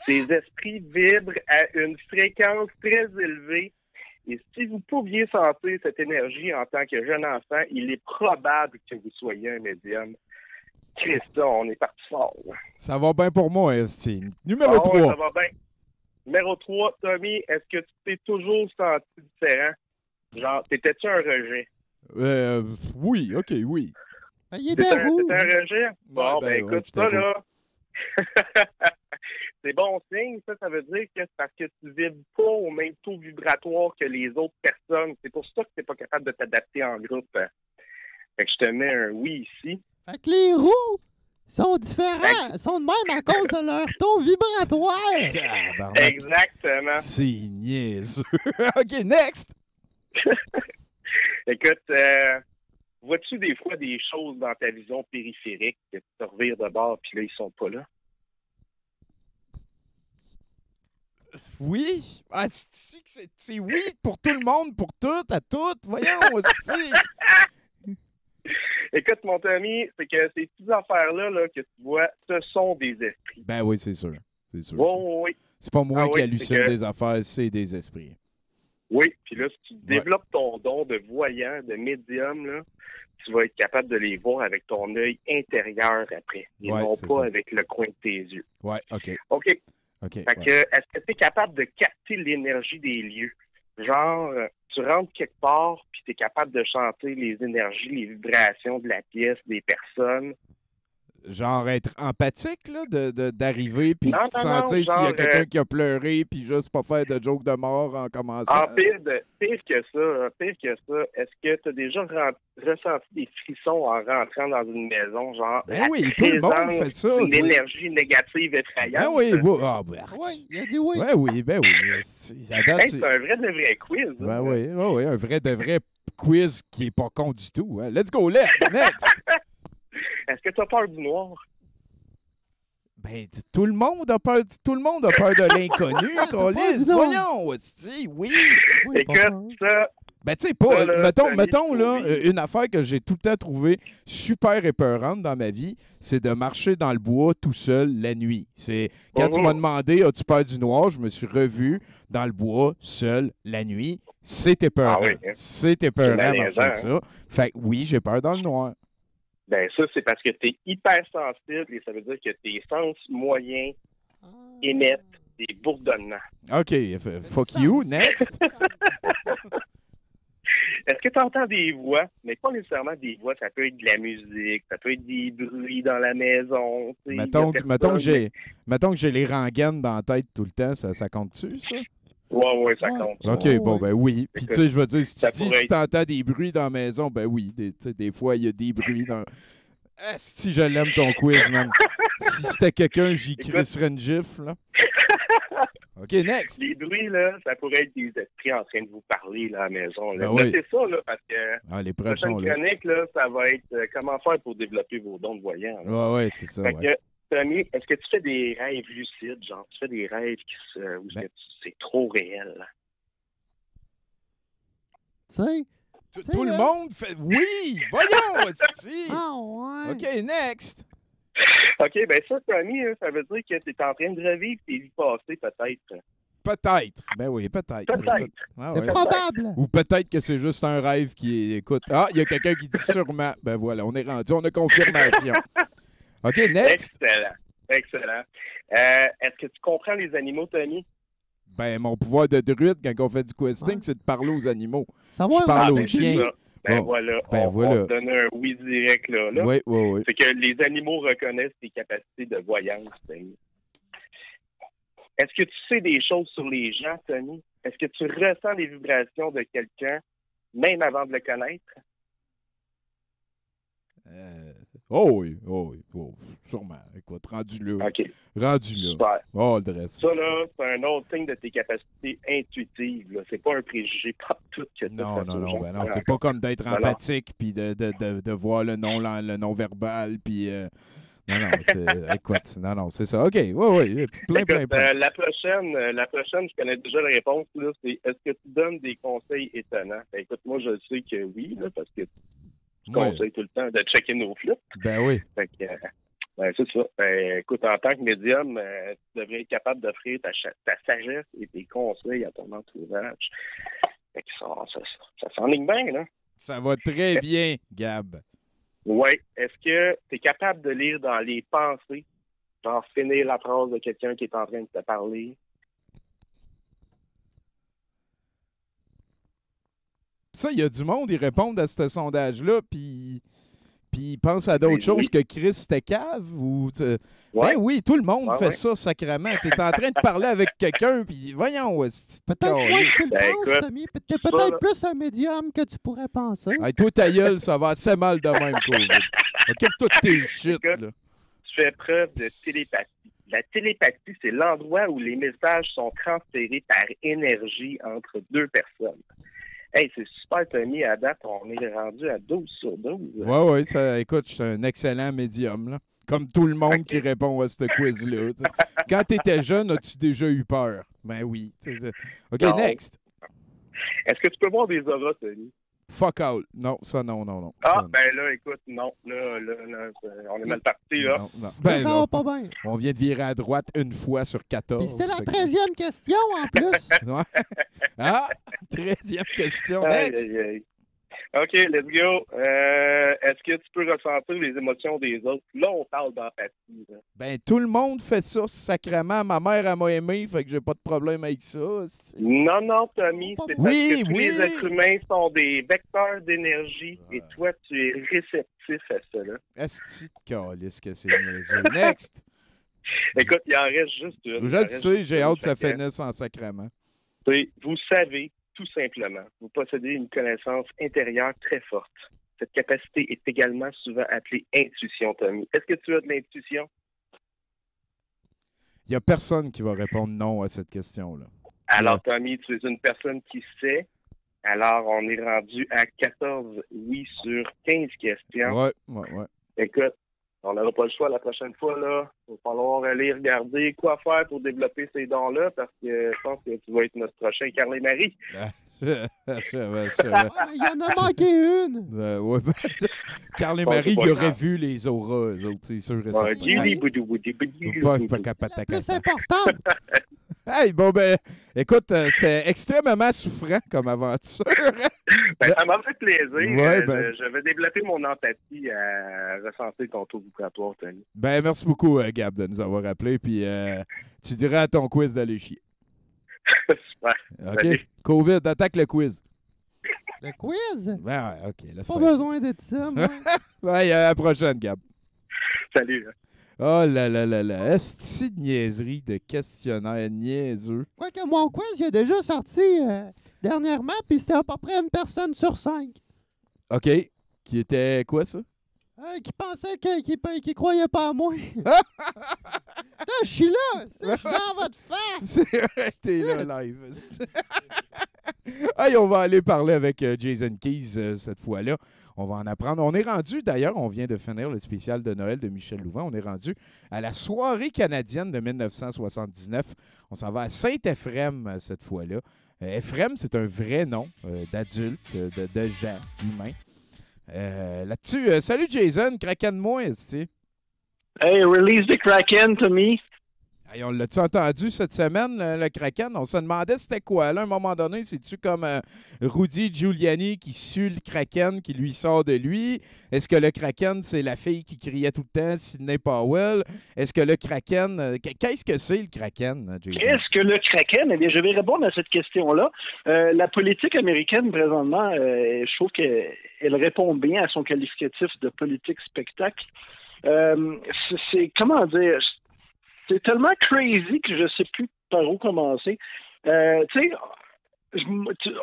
Speaker 8: Ces esprits vibrent à une fréquence très élevée et si vous pouviez sentir cette énergie en tant que jeune enfant, il est probable que vous soyez un médium. Christa, on est parti fort.
Speaker 4: Ça va bien pour moi, Esti. Numéro 3.
Speaker 8: Ouais, ça va bien. Numéro 3, Tommy, est-ce que tu t'es toujours senti différent? Genre, t'étais-tu un rejet?
Speaker 4: Oui, OK, oui.
Speaker 5: Il était un
Speaker 8: rejet? Bon,
Speaker 4: ben
Speaker 8: écoute, ça, là... c'est bon signe, ça veut dire que c'est parce que tu vibres pas au même taux vibratoire que les autres personnes. C'est pour ça que t'es pas capable de t'adapter en groupe. Fait que je te mets un oui ici.
Speaker 5: Fait que les roues sont différents, sont de même à cause de leur taux vibratoire.
Speaker 8: Exactement.
Speaker 4: C'est niaiseux. OK, next!
Speaker 8: Écoute, vois-tu des fois des choses dans ta vision périphérique que tu te revires de bord puis là, ils sont pas là?
Speaker 4: Oui. Ah, c'est oui pour tout le monde, pour tout, à toutes. Voyons, hostie.
Speaker 8: Écoute, mon ami, c'est que ces petites affaires-là là, que tu vois, ce sont des esprits.
Speaker 4: Ben oui, c'est sûr. C'est sûr.
Speaker 8: Oui.
Speaker 4: C'est pas moi
Speaker 8: Ah
Speaker 4: qui
Speaker 8: oui,
Speaker 4: hallucine
Speaker 8: c'est que-
Speaker 4: des affaires, c'est des esprits.
Speaker 8: Oui, puis là, si tu développes ton don de voyant, de médium, là, tu vas être capable de les voir avec ton œil intérieur après, et
Speaker 4: Ouais,
Speaker 8: non
Speaker 4: c'est
Speaker 8: pas
Speaker 4: ça.
Speaker 8: avec le coin de tes yeux.
Speaker 4: Ouais, OK.
Speaker 8: OK.
Speaker 4: OK.
Speaker 8: Fait
Speaker 4: ouais.
Speaker 8: que, est-ce que tu es capable de capter l'énergie des lieux? Genre, tu rentres quelque part, puis tu es capable de chanter les énergies, les vibrations de la pièce, des personnes.
Speaker 4: Genre être empathique, là, d'arriver, puis
Speaker 8: Non,
Speaker 4: de
Speaker 8: non,
Speaker 4: sentir
Speaker 8: non,
Speaker 4: s'il y a
Speaker 8: genre,
Speaker 4: quelqu'un qui a pleuré, puis juste pas faire de joke de mort en commençant.
Speaker 8: Pire que ça, est-ce que tu as déjà ressenti des frissons en rentrant dans une maison, genre
Speaker 4: Ben
Speaker 8: la
Speaker 4: oui, tout le monde
Speaker 8: présence
Speaker 4: fait ça.
Speaker 8: d'une
Speaker 4: tu sais.
Speaker 8: énergie négative effrayante?
Speaker 4: Ben oui, oui. Ah, ben,
Speaker 5: Oui, il a dit oui.
Speaker 4: ben oui, ben oui. Ça date,
Speaker 8: Hey, c'est un vrai de vrai quiz.
Speaker 4: Ben
Speaker 8: hein.
Speaker 4: oui, oui, oui, un vrai de vrai quiz qui est pas con du tout. Hein. Let's go, next!
Speaker 8: Est-ce que tu as peur du noir?
Speaker 4: Ben, tout le monde a peur de l'inconnu, Colis.
Speaker 5: non.
Speaker 4: Voyons, hostie, oui.
Speaker 5: Oui, pas peur.
Speaker 8: Écoute, ça,
Speaker 4: Ben, tu sais, pas.
Speaker 8: Ça, là,
Speaker 4: Mettons, là,
Speaker 8: oui.
Speaker 4: une affaire que j'ai tout le temps trouvée super épeurante dans ma vie, c'est de marcher dans le bois tout seul la nuit. C'est quand tu m'as demandé, as-tu peur du noir, je me suis revu dans le bois seul la nuit. C'est épeurant.
Speaker 8: Ah oui, hein.
Speaker 4: C'est épeurant
Speaker 8: C'est
Speaker 4: marcher
Speaker 8: malaisant,
Speaker 4: ça. Fait que oui, j'ai peur dans le noir.
Speaker 8: ben ça, c'est parce que tu es hypersensible et ça veut dire que tes sens moyens émettent des bourdonnements.
Speaker 4: OK, fuck you, next.
Speaker 8: Est-ce que tu entends des voix, mais pas nécessairement des voix, ça peut être de la musique, ça peut être des bruits dans la maison. tu sais,
Speaker 4: Mettons
Speaker 8: il y a
Speaker 4: que
Speaker 8: personne,
Speaker 4: mettons que j'ai les rengaines dans la tête tout le temps, ça compte-tu, ça?
Speaker 8: Ouais, ça
Speaker 5: Ouais.
Speaker 8: compte.
Speaker 4: OK,
Speaker 5: Oh,
Speaker 4: bon,
Speaker 5: ouais.
Speaker 4: ben oui. Puis, tu sais, je veux dire, si
Speaker 8: Ça
Speaker 4: tu dis
Speaker 8: pourrait
Speaker 4: si t'entends des bruits dans la maison, ben oui. Tu sais, des fois, il y a des bruits dans. Ah, si je l'aime ton quiz, man. Si c'était quelqu'un, j'y crisserais une gifle, là. OK, next.
Speaker 8: Les bruits, là, ça pourrait être des esprits en train de vous parler là, à la maison. Là.
Speaker 4: Ben oui.
Speaker 8: Notez ça, là, parce que
Speaker 4: Ah, les
Speaker 8: la
Speaker 4: preuves
Speaker 8: prochaine
Speaker 4: sont là.
Speaker 8: chronique, là, ça va être comment faire pour développer vos dons de voyant. là.
Speaker 4: Ouais, c'est ça,
Speaker 8: Fait
Speaker 4: ouais.
Speaker 8: que, Tommy, est-ce que tu fais des rêves lucides? Genre, tu fais des rêves où
Speaker 4: Ben.
Speaker 8: c'est trop réel?
Speaker 5: Tu sais?
Speaker 4: Tout le monde fait. Oui! Voyons, hostie!
Speaker 5: Ah, ouais.
Speaker 4: OK, next.
Speaker 8: OK, ben ça, Tommy, ça veut dire que tu es en train de revivre tes vies passées, peut-être.
Speaker 4: Peut-être. Ben oui, peut-être.
Speaker 8: Peut-être.
Speaker 4: Ah,
Speaker 5: C'est
Speaker 4: ouais.
Speaker 5: probable.
Speaker 4: Ou peut-être que c'est juste un rêve qui écoute. Ah, il y a quelqu'un qui dit sûrement. Ben voilà, on est rendu, on a confirmation. OK, next.
Speaker 8: Excellent. Est-ce que tu comprends les animaux, Tommy?
Speaker 4: Ben, mon pouvoir de druide, quand on fait du questing, c'est de parler aux animaux.
Speaker 5: Ça
Speaker 4: Je
Speaker 5: va,
Speaker 4: parle
Speaker 5: ouais.
Speaker 4: aux
Speaker 8: c'est
Speaker 4: chiens.
Speaker 8: ça. Ben
Speaker 4: Bon.
Speaker 8: voilà,
Speaker 4: Ben
Speaker 8: on
Speaker 4: voilà.
Speaker 8: te donne un oui direct là.
Speaker 4: Oui, oui, oui.
Speaker 8: C'est que les animaux reconnaissent tes capacités de voyance, Tommy. Est-ce que tu sais des choses sur les gens, Tommy? Est-ce que tu ressens les vibrations de quelqu'un, même avant de le connaître?
Speaker 4: Oh oui, sûrement. Écoute, rendu là.
Speaker 8: OK,
Speaker 4: Rendu là.
Speaker 8: super.
Speaker 4: Oh, le dresse.
Speaker 8: Ça, là, c'est un autre signe de tes capacités intuitives. Là. C'est pas un préjugé pas tout que tu
Speaker 4: Non,
Speaker 8: fasses
Speaker 4: non,
Speaker 8: aux
Speaker 4: non,
Speaker 8: gens.
Speaker 4: ben non, c'est pas comme d'être
Speaker 8: Ben non.
Speaker 4: empathique puis de voir le non-verbal puis non, c'est écoute, non, c'est ça. OK, oui, plein.
Speaker 8: Écoute, la prochaine, je connais déjà la réponse, là, c'est est-ce que tu donnes des conseils étonnants? Ben, écoute, moi, je sais que oui, là, parce que tu
Speaker 4: Ouais.
Speaker 8: conseilles tout le temps de checker nos flips.
Speaker 4: Ben oui.
Speaker 8: Fait que, ben, c'est ça. Ben, écoute, en tant que médium, tu devrais être capable d'offrir ta sagesse et tes conseils à ton entourage. Fait que ça s'enligne bien, là.
Speaker 4: Ça va très bien, Gab.
Speaker 8: Oui. Est-ce que tu es capable de lire dans les pensées, genre finir la phrase de quelqu'un qui est en train de te parler?
Speaker 4: Ça, il y a du monde, ils répondent à ce sondage-là, puis ils pensent à d'autres choses que Chris c'était cave ou...
Speaker 8: Ouais.
Speaker 4: Ben oui, tout le monde
Speaker 8: Ouais,
Speaker 4: fait
Speaker 8: ouais.
Speaker 4: ça sacrément. T'es en train de parler avec quelqu'un, puis voyons,
Speaker 5: Peut-être moins que tu le
Speaker 8: Ben,
Speaker 5: penses,
Speaker 8: écoute,
Speaker 5: Tommy. T'es
Speaker 8: ça,
Speaker 5: peut-être
Speaker 8: là.
Speaker 5: plus un médium que tu pourrais penser.
Speaker 4: Hey, toi, ta gueule, ça va assez mal de même, Covid. Occupe-toi de tes shit,
Speaker 8: Écoute,
Speaker 4: là.
Speaker 8: Tu fais preuve de télépathie. La télépathie, c'est l'endroit où les messages sont transférés par énergie entre deux personnes. Hey, c'est super, Tommy. À date, on est rendu à 12 sur 12.
Speaker 4: Ouais, ça, écoute, je suis un excellent médium, là. Comme tout le monde qui répond à ce quiz-là. T'sais. Quand t'étais jeune, as-tu déjà eu peur? Ben oui. OK,
Speaker 8: Non.
Speaker 4: next.
Speaker 8: Est-ce que tu peux voir des auras, Tony?
Speaker 4: Fuck all. Non, ça, non.
Speaker 8: Ah,
Speaker 4: Ça, non.
Speaker 8: ben là, écoute, non. Là, on est mal parti, là.
Speaker 4: Non. Ben,
Speaker 5: ça
Speaker 4: non.
Speaker 5: va pas bien.
Speaker 4: On vient de virer à droite une fois sur 14.
Speaker 5: Puis c'était la
Speaker 4: Fait que-
Speaker 5: 13e question en plus.
Speaker 4: Ouais. Ah, 13e question.
Speaker 8: Aïe,
Speaker 4: Next.
Speaker 8: aïe, aïe. OK, let's go. Est-ce que tu peux ressentir les émotions des autres? Là, on parle d'empathie. Là.
Speaker 4: Ben, tout le monde fait ça, sacrément. Ma mère, elle m'a aimé, fait que j'ai pas de problème avec ça. c'est-
Speaker 8: Non, Tommy, c'est parce
Speaker 4: Oui,
Speaker 8: que tous
Speaker 4: oui.
Speaker 8: les êtres humains sont des vecteurs d'énergie et toi, tu es réceptif à cela.
Speaker 4: Asti de calice que c'est niaiseux. Next.
Speaker 8: Écoute, il en reste juste une.
Speaker 4: Je
Speaker 8: Il en
Speaker 4: le
Speaker 8: reste
Speaker 4: sais,
Speaker 8: juste
Speaker 4: j'ai
Speaker 8: une.
Speaker 4: hâte que ça
Speaker 8: Fait que,
Speaker 4: finisse en sacrément.
Speaker 8: Vous savez, tout simplement, vous possédez une connaissance intérieure très forte. Cette capacité est également souvent appelée intuition, Tommy. Est-ce que tu as de l'intuition?
Speaker 4: Il y a personne qui va répondre non à cette question-là.
Speaker 8: Alors, Tommy, tu es une personne qui sait. Alors, on est rendu à 14 oui sur 15 questions.
Speaker 4: Ouais.
Speaker 8: Écoute, on n'aura pas le choix la prochaine fois, là. Il va falloir aller regarder quoi faire pour développer ces dons-là, parce que je pense que tu vas être notre prochain Carl et Marie.
Speaker 4: Ouais,
Speaker 5: Il y en a manqué une.
Speaker 4: ouais, Carl et
Speaker 8: Bon,
Speaker 4: Marie,
Speaker 8: c'est pas
Speaker 4: ils auraient
Speaker 8: grave.
Speaker 4: vu les auras, eux autres, c'est sûr et
Speaker 8: Ouais,
Speaker 4: certain.
Speaker 8: Gili boudou boudou boudou
Speaker 4: Pas-
Speaker 8: boudou.
Speaker 4: pas- pas-
Speaker 5: La plus importante.
Speaker 4: Hey, bon, ben, écoute, c'est extrêmement souffrant comme aventure.
Speaker 8: Ben, ça m'a fait plaisir.
Speaker 4: Ouais, ben-
Speaker 8: Je vais développer mon empathie à ressentir ton taux vibratoire, Tony.
Speaker 4: Ben, merci beaucoup, Gab, de nous avoir appelés. Puis, tu dirais à ton quiz d'aller chier.
Speaker 8: Super.
Speaker 4: OK?
Speaker 8: Salut.
Speaker 4: COVID, attaque le quiz.
Speaker 5: Le quiz?
Speaker 4: Ben, ouais, OK, laisse
Speaker 5: Pas
Speaker 4: faire ça.
Speaker 5: besoin d'être ça, moi.
Speaker 4: Ouais, à la prochaine, Gab.
Speaker 8: Salut.
Speaker 4: Oh là là là là. Est-ce de niaiserie de questionnaire niaiseux?
Speaker 5: Quoique mon quiz, il est déjà sorti dernièrement, puis c'était à peu près une personne sur 5
Speaker 4: OK. Qui était quoi, ça?
Speaker 5: qui pensait qu'il croyait pas à moi. Là, je suis là! Je suis dans votre face!
Speaker 4: C'est vrai, t'es là live. Hey, on va aller parler avec Jason Keys cette fois-là. On va en apprendre. On est rendu, d'ailleurs, on vient de finir le spécial de Noël de Michel Louvain. On est rendu à la soirée canadienne de 1979. On s'en va à Saint-Éphrem cette fois-là. Éphrem, c'est un vrai nom d'adulte, de gens humains. Là-dessus, salut Jason, Kraken-moi, est-ce que
Speaker 9: Hey, release the Kraken to me.
Speaker 4: Hey, on l'a-tu entendu cette semaine, le Kraken? On se demandait c'était quoi. Là, à un moment donné, c'est-tu comme Rudy Giuliani qui sue le Kraken, qui lui sort de lui? Est-ce que le Kraken, c'est la fille qui criait tout le temps, Sidney Powell? Est-ce que le Kraken... qu'est-ce que c'est, le Kraken, Jason?
Speaker 9: Qu'est-ce que le Kraken? Eh bien, je vais répondre à cette question-là. La politique américaine, présentement, je trouve qu'elle répond bien à son qualificatif de politique spectacle. C'est comment dire... C'est tellement crazy que je sais plus par où commencer. Tu sais,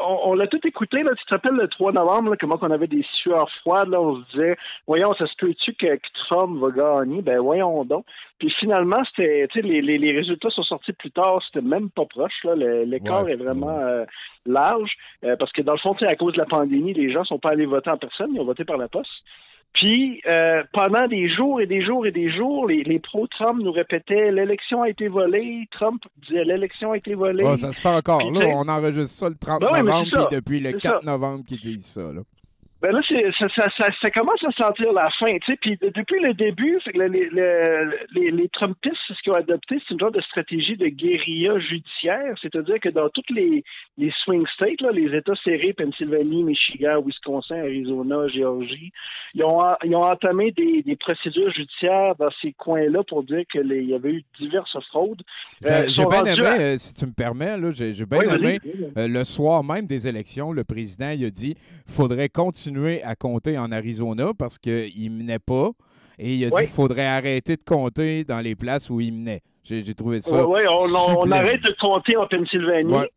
Speaker 9: on l'a tout écouté, là, tu te rappelles le 3 novembre, là, comment on avait des sueurs froides, là, on se disait, voyons, ça se peut-tu que Trump va gagner? Ben, voyons donc. Puis finalement, c'était, tu sais, les résultats sont sortis plus tard, c'était même pas proche, là, l'écart est vraiment large, parce que dans le fond, tu sais, à cause de la pandémie, les gens sont pas allés voter en personne, ils ont voté par la poste. Puis, pendant des jours et des jours et des jours, les pro-Trump nous répétaient « L'élection a été volée ». Trump disait « L'élection a été volée
Speaker 4: Oh, ». Ça se fait encore.
Speaker 9: Puis,
Speaker 4: Là, on enregistre ça le 30
Speaker 9: Ben oui, mais
Speaker 4: novembre,
Speaker 9: c'est ça.
Speaker 4: puis depuis le
Speaker 9: C'est
Speaker 4: 4
Speaker 9: ça.
Speaker 4: novembre qu'ils disent ça. Là.
Speaker 9: Ben là, ça commence à sentir la fin, tu sais. Puis depuis le début, fait que les Trumpistes, ce qu'ils ont adopté, c'est une genre de stratégie de guérilla judiciaire, c'est-à-dire que dans toutes les swing states, là, les États serrés, Pennsylvanie, Michigan, Wisconsin, Arizona, Géorgie, ils ont entamé des procédures judiciaires dans ces coins-là pour dire qu'il y avait eu diverses fraudes.
Speaker 4: J'ai bien aimé, si tu me permets, là, j'ai bien aimé,
Speaker 9: vas-y.
Speaker 4: le soir même des élections, le président il a dit qu'il faudrait continuer à compter en Arizona parce qu'il ne menait pas. Et il a dit qu'il faudrait arrêter de compter dans les places où il menait. J'ai trouvé ça.
Speaker 9: Oui, on
Speaker 4: sublime.
Speaker 9: arrête de compter en Pennsylvanie
Speaker 4: Ouais,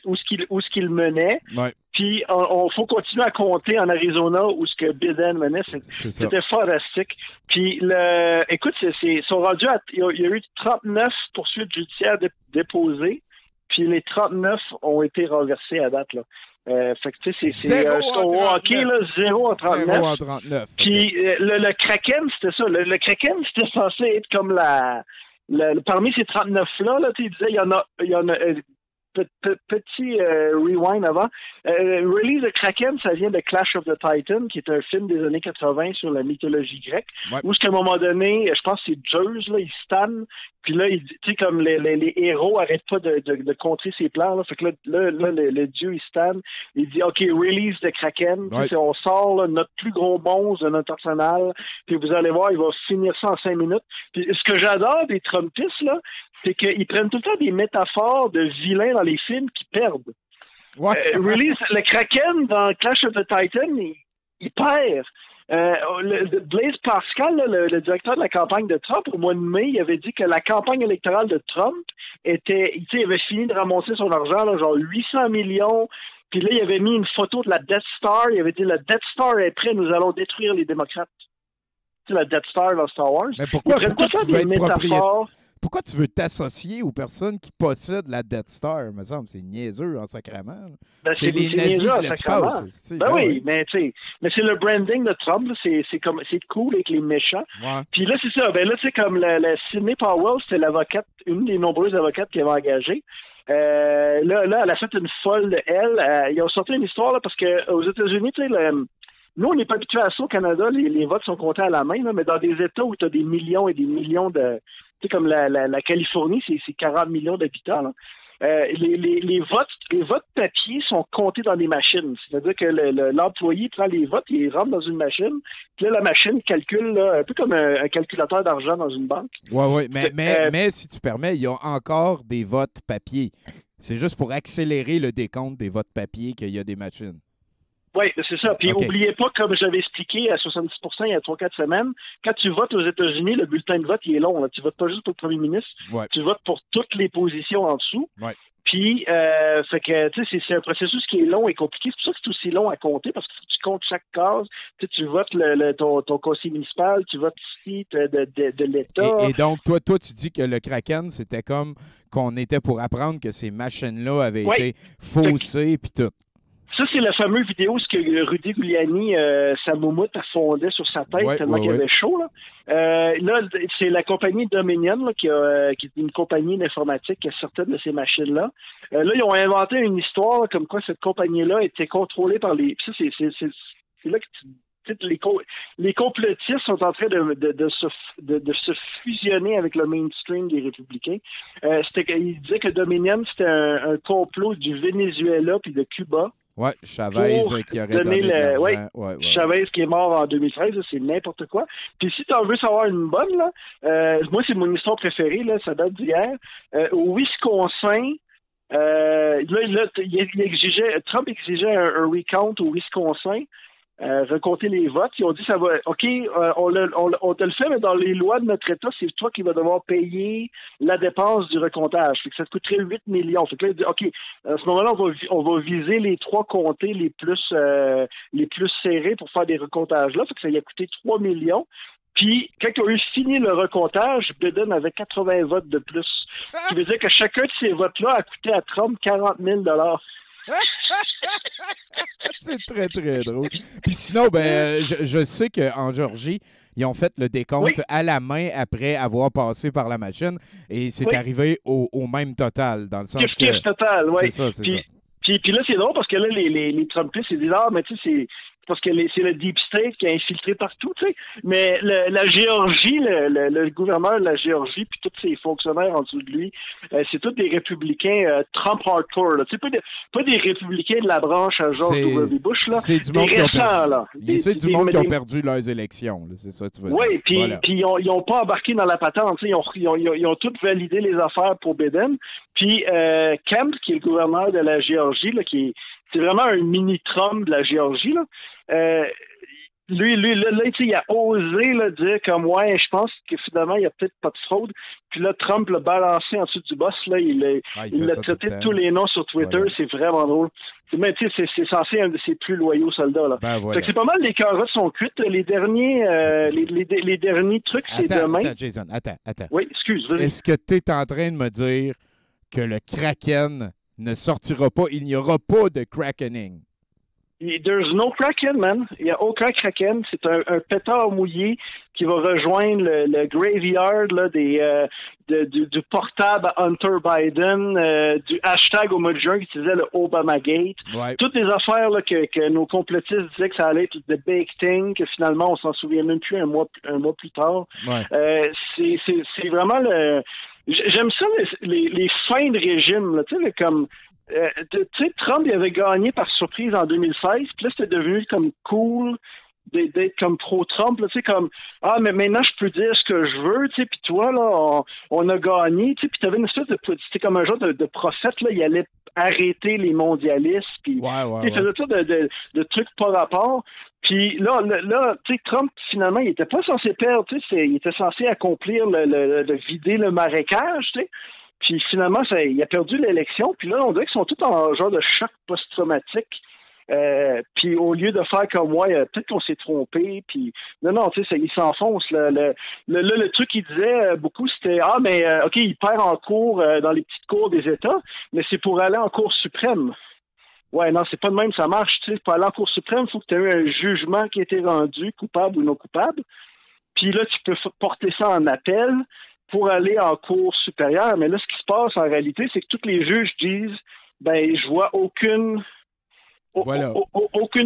Speaker 9: où ce qu'il menait.
Speaker 4: Ouais.
Speaker 9: Puis, on faut continuer à compter en Arizona où ce que Biden menait. C'était fantastique. Puis, écoute, ils sont rendus il y a eu 39 poursuites judiciaires déposées. Puis, les 39 ont été renversés à date, là. Fait que, tu sais, c'est au hockey, là, 0 en 39.
Speaker 4: 0 en 39.
Speaker 9: Puis, le Kraken, c'était ça. Le Kraken, c'était censé être comme parmi ces 39-là, là, il disait, il y en a petit rewind avant. Release the Kraken, ça vient de Clash of the Titan, qui est un film des années 80 sur la mythologie grecque, où à un moment donné, je pense que c'est Zeus, là, il stanne, puis là, tu sais, comme les héros arrêtent pas de contrer ses plans, là, fait que là le dieu, il stanne, il dit, OK, release the Kraken, on sort là, notre plus gros monstre de notre arsenal, puis vous allez voir, il va finir ça en 5 minutes. Puis ce que j'adore des Trumpistes, là, c'est qu'ils prennent tout le temps des métaphores de vilains dans les films qui perdent. Release le Kraken dans Clash of the Titan, il perd. Blaise Pascal, là, le directeur de la campagne de Trump, au mois de mai, il avait dit que la campagne électorale de Trump il avait fini de ramasser son argent, là, genre 800 millions. Puis là, il avait mis une photo de la Death Star. Il avait dit, la Death Star est prête, nous allons détruire les démocrates. Tu sais, la Death Star dans Star Wars.
Speaker 4: Mais pourquoi tu veux être propriétaire? Pourquoi tu veux t'associer aux personnes qui possèdent la Death Star? Me semble, c'est niaiseux en sacrament.
Speaker 9: Ben, c'est les nazis de l'espace. Oui, mais c'est le branding de Trump. C'est cool avec les méchants. Puis là, c'est ça. Ben là, c'est comme la Sidney Powell, c'était l'avocate, une des nombreuses avocates qui avait engagé. Là, elle a fait une folle de elle. Ils ont sorti une histoire là, parce qu'aux États-Unis, tu sais, nous, on n'est pas habitués à ça au Canada. Les votes sont comptés à la main, là, mais dans des États où tu as des millions et des millions de... Tu sais, comme la Californie, c'est 40 millions d'habitants. Là. Les votes papier sont comptés dans des machines. C'est-à-dire que l'employé prend les votes, il rentre dans une machine, puis là, la machine calcule, là, un peu comme un calculateur d'argent dans une banque.
Speaker 4: Oui, mais si tu permets, il y a encore des votes papier. C'est juste pour accélérer le décompte des votes papier qu'il y a des machines.
Speaker 9: Oui, c'est ça. Puis oubliez pas, comme j'avais expliqué à 70% il y a 3-4 semaines, quand tu votes aux États-Unis, le bulletin de vote, il est long. Là. Tu votes pas juste pour le premier ministre, tu votes pour toutes les positions en dessous. Puis, fait que, tu sais, c'est un processus qui est long et compliqué. C'est pour ça que c'est aussi long à compter, parce que tu comptes chaque case. Tu votes ton conseil municipal, tu votes ici de l'État.
Speaker 4: Et donc, toi, tu dis que le Kraken, c'était comme qu'on était pour apprendre que ces machines-là avaient été faussées, puis tout.
Speaker 9: Ça, c'est la fameuse vidéo où Rudy Giuliani, sa moumoute, a fondé sur sa tête tellement qu'il avait chaud. Là, c'est la compagnie Dominion là, qui est une compagnie d'informatique qui a certaines de ces machines-là. Là, ils ont inventé une histoire là, comme quoi cette compagnie-là était contrôlée par les... Ça, c'est là que les complotistes sont en train de se fusionner avec le mainstream des républicains. Ils disaient que Dominion, c'était un complot du Venezuela puis de Cuba.
Speaker 4: Oui, Chavez qui aurait donné
Speaker 9: Chavez qui est mort en 2013, c'est n'importe quoi. Puis si tu en veux savoir une bonne, là, moi, c'est mon histoire préférée, là, ça date d'hier. Au Wisconsin, Trump exigeait un recount au Wisconsin. Recompter les votes. Ils ont dit, ça va, OK, on te le fait, mais dans les lois de notre État, c'est toi qui vas devoir payer la dépense du recomptage. Fait que ça te coûterait 8 millions. Fait que là, il dit, OK, à ce moment-là, on va viser les 3 comtés les plus serrés pour faire des recomptages-là. Fait que ça lui a coûté 3 millions. Puis, quand ils ont eu fini le recomptage, Biden avait 80 votes de plus. Ce qui veut dire que chacun de ces votes-là a coûté à Trump 40 000 $.
Speaker 4: C'est très, très drôle. Puis sinon, je sais qu'en Géorgie, ils ont fait le décompte à la main après avoir passé par la machine et c'est arrivé au même total, dans le sens que...
Speaker 9: total, oui.
Speaker 4: C'est ça.
Speaker 9: Puis là, c'est drôle parce que là, les Trumpistes, ils disent « Ah, mais tu sais, c'est... » parce que c'est le Deep State qui a infiltré partout, tu sais. Mais la Géorgie, le gouverneur de la Géorgie, puis tous ses fonctionnaires en dessous de lui, c'est tous des républicains Trump hardcore, là. Tu sais, pas des républicains de la branche à George W. Bush, là.
Speaker 4: C'est du monde
Speaker 9: récents,
Speaker 4: du monde qui ont perdu leurs élections, là. C'est ça que tu veux dire.
Speaker 9: Oui, puis ils ont pas embarqué dans la patente, tu sais. Ils ont tous validé les affaires pour Biden. Puis Kemp, qui est le gouverneur de la Géorgie, là, c'est vraiment un mini-Trump de la Géorgie, là. Lui, il a osé là, dire comme je pense que finalement, il n'y a peut-être pas de fraude. Puis là, Trump l'a balancé en dessous du boss. Là, il l'a traité de tous les noms sur Twitter. Voilà. C'est vraiment drôle. Mais tu sais, c'est censé un de ses plus loyaux soldats. Là.
Speaker 4: Voilà.
Speaker 9: C'est pas mal, les carottes sont cuites. Les derniers, les derniers trucs, c'est demain.
Speaker 4: Attends, Jason, attends.
Speaker 9: Oui, excuse. Vas-y.
Speaker 4: Est-ce que tu es en train de me dire que le Kraken ne sortira pas? Il n'y aura pas de Krakening?
Speaker 9: There's no Kraken, man. Il n'y a aucun Kraken. C'est un pétard mouillé qui va rejoindre le graveyard là, du portable à Hunter Biden, du hashtag au mois de juin qui utilisait le Obamagate.
Speaker 4: Ouais.
Speaker 9: Toutes les affaires là, que nos complotistes disaient que ça allait être the big thing, que finalement on s'en souvient même plus un mois plus tard.
Speaker 4: Ouais.
Speaker 9: C'est vraiment le... J'aime ça, les fins de régime, là, tu sais, comme... tu sais, Trump, il avait gagné par surprise en 2016, puis là, c'était devenu comme cool d'être comme pro-Trump, tu sais, comme « Ah, mais maintenant, je peux dire ce que je veux, tu sais, puis toi, là, on a gagné, tu sais, puis t'avais une espèce de... C'était comme un genre de prophète, là, il allait arrêter les mondialistes, puis il faisait ça de trucs par rapport. Puis là, tu sais, Trump, finalement, il était pas censé perdre, tu sais, il était censé accomplir le vider le marécage, tu sais. Puis finalement, il a perdu l'élection. Puis là, on dirait qu'ils sont tous en genre de choc post-traumatique. Puis au lieu de faire comme moi, peut-être qu'on s'est trompé. Puis non, tu sais, il s'enfonce. Le truc qu'il disait beaucoup, c'était mais OK, il perd en cours dans les petites cours des États, mais c'est pour aller en Cour suprême. Ouais, non, c'est pas de même, ça marche. Tu sais, pour aller en Cour suprême, il faut que tu aies eu un jugement qui a été rendu, coupable ou non coupable. Puis là, tu peux porter ça en appel pour aller en cour supérieure. Mais là, ce qui se passe en réalité, c'est que tous les juges disent je vois aucune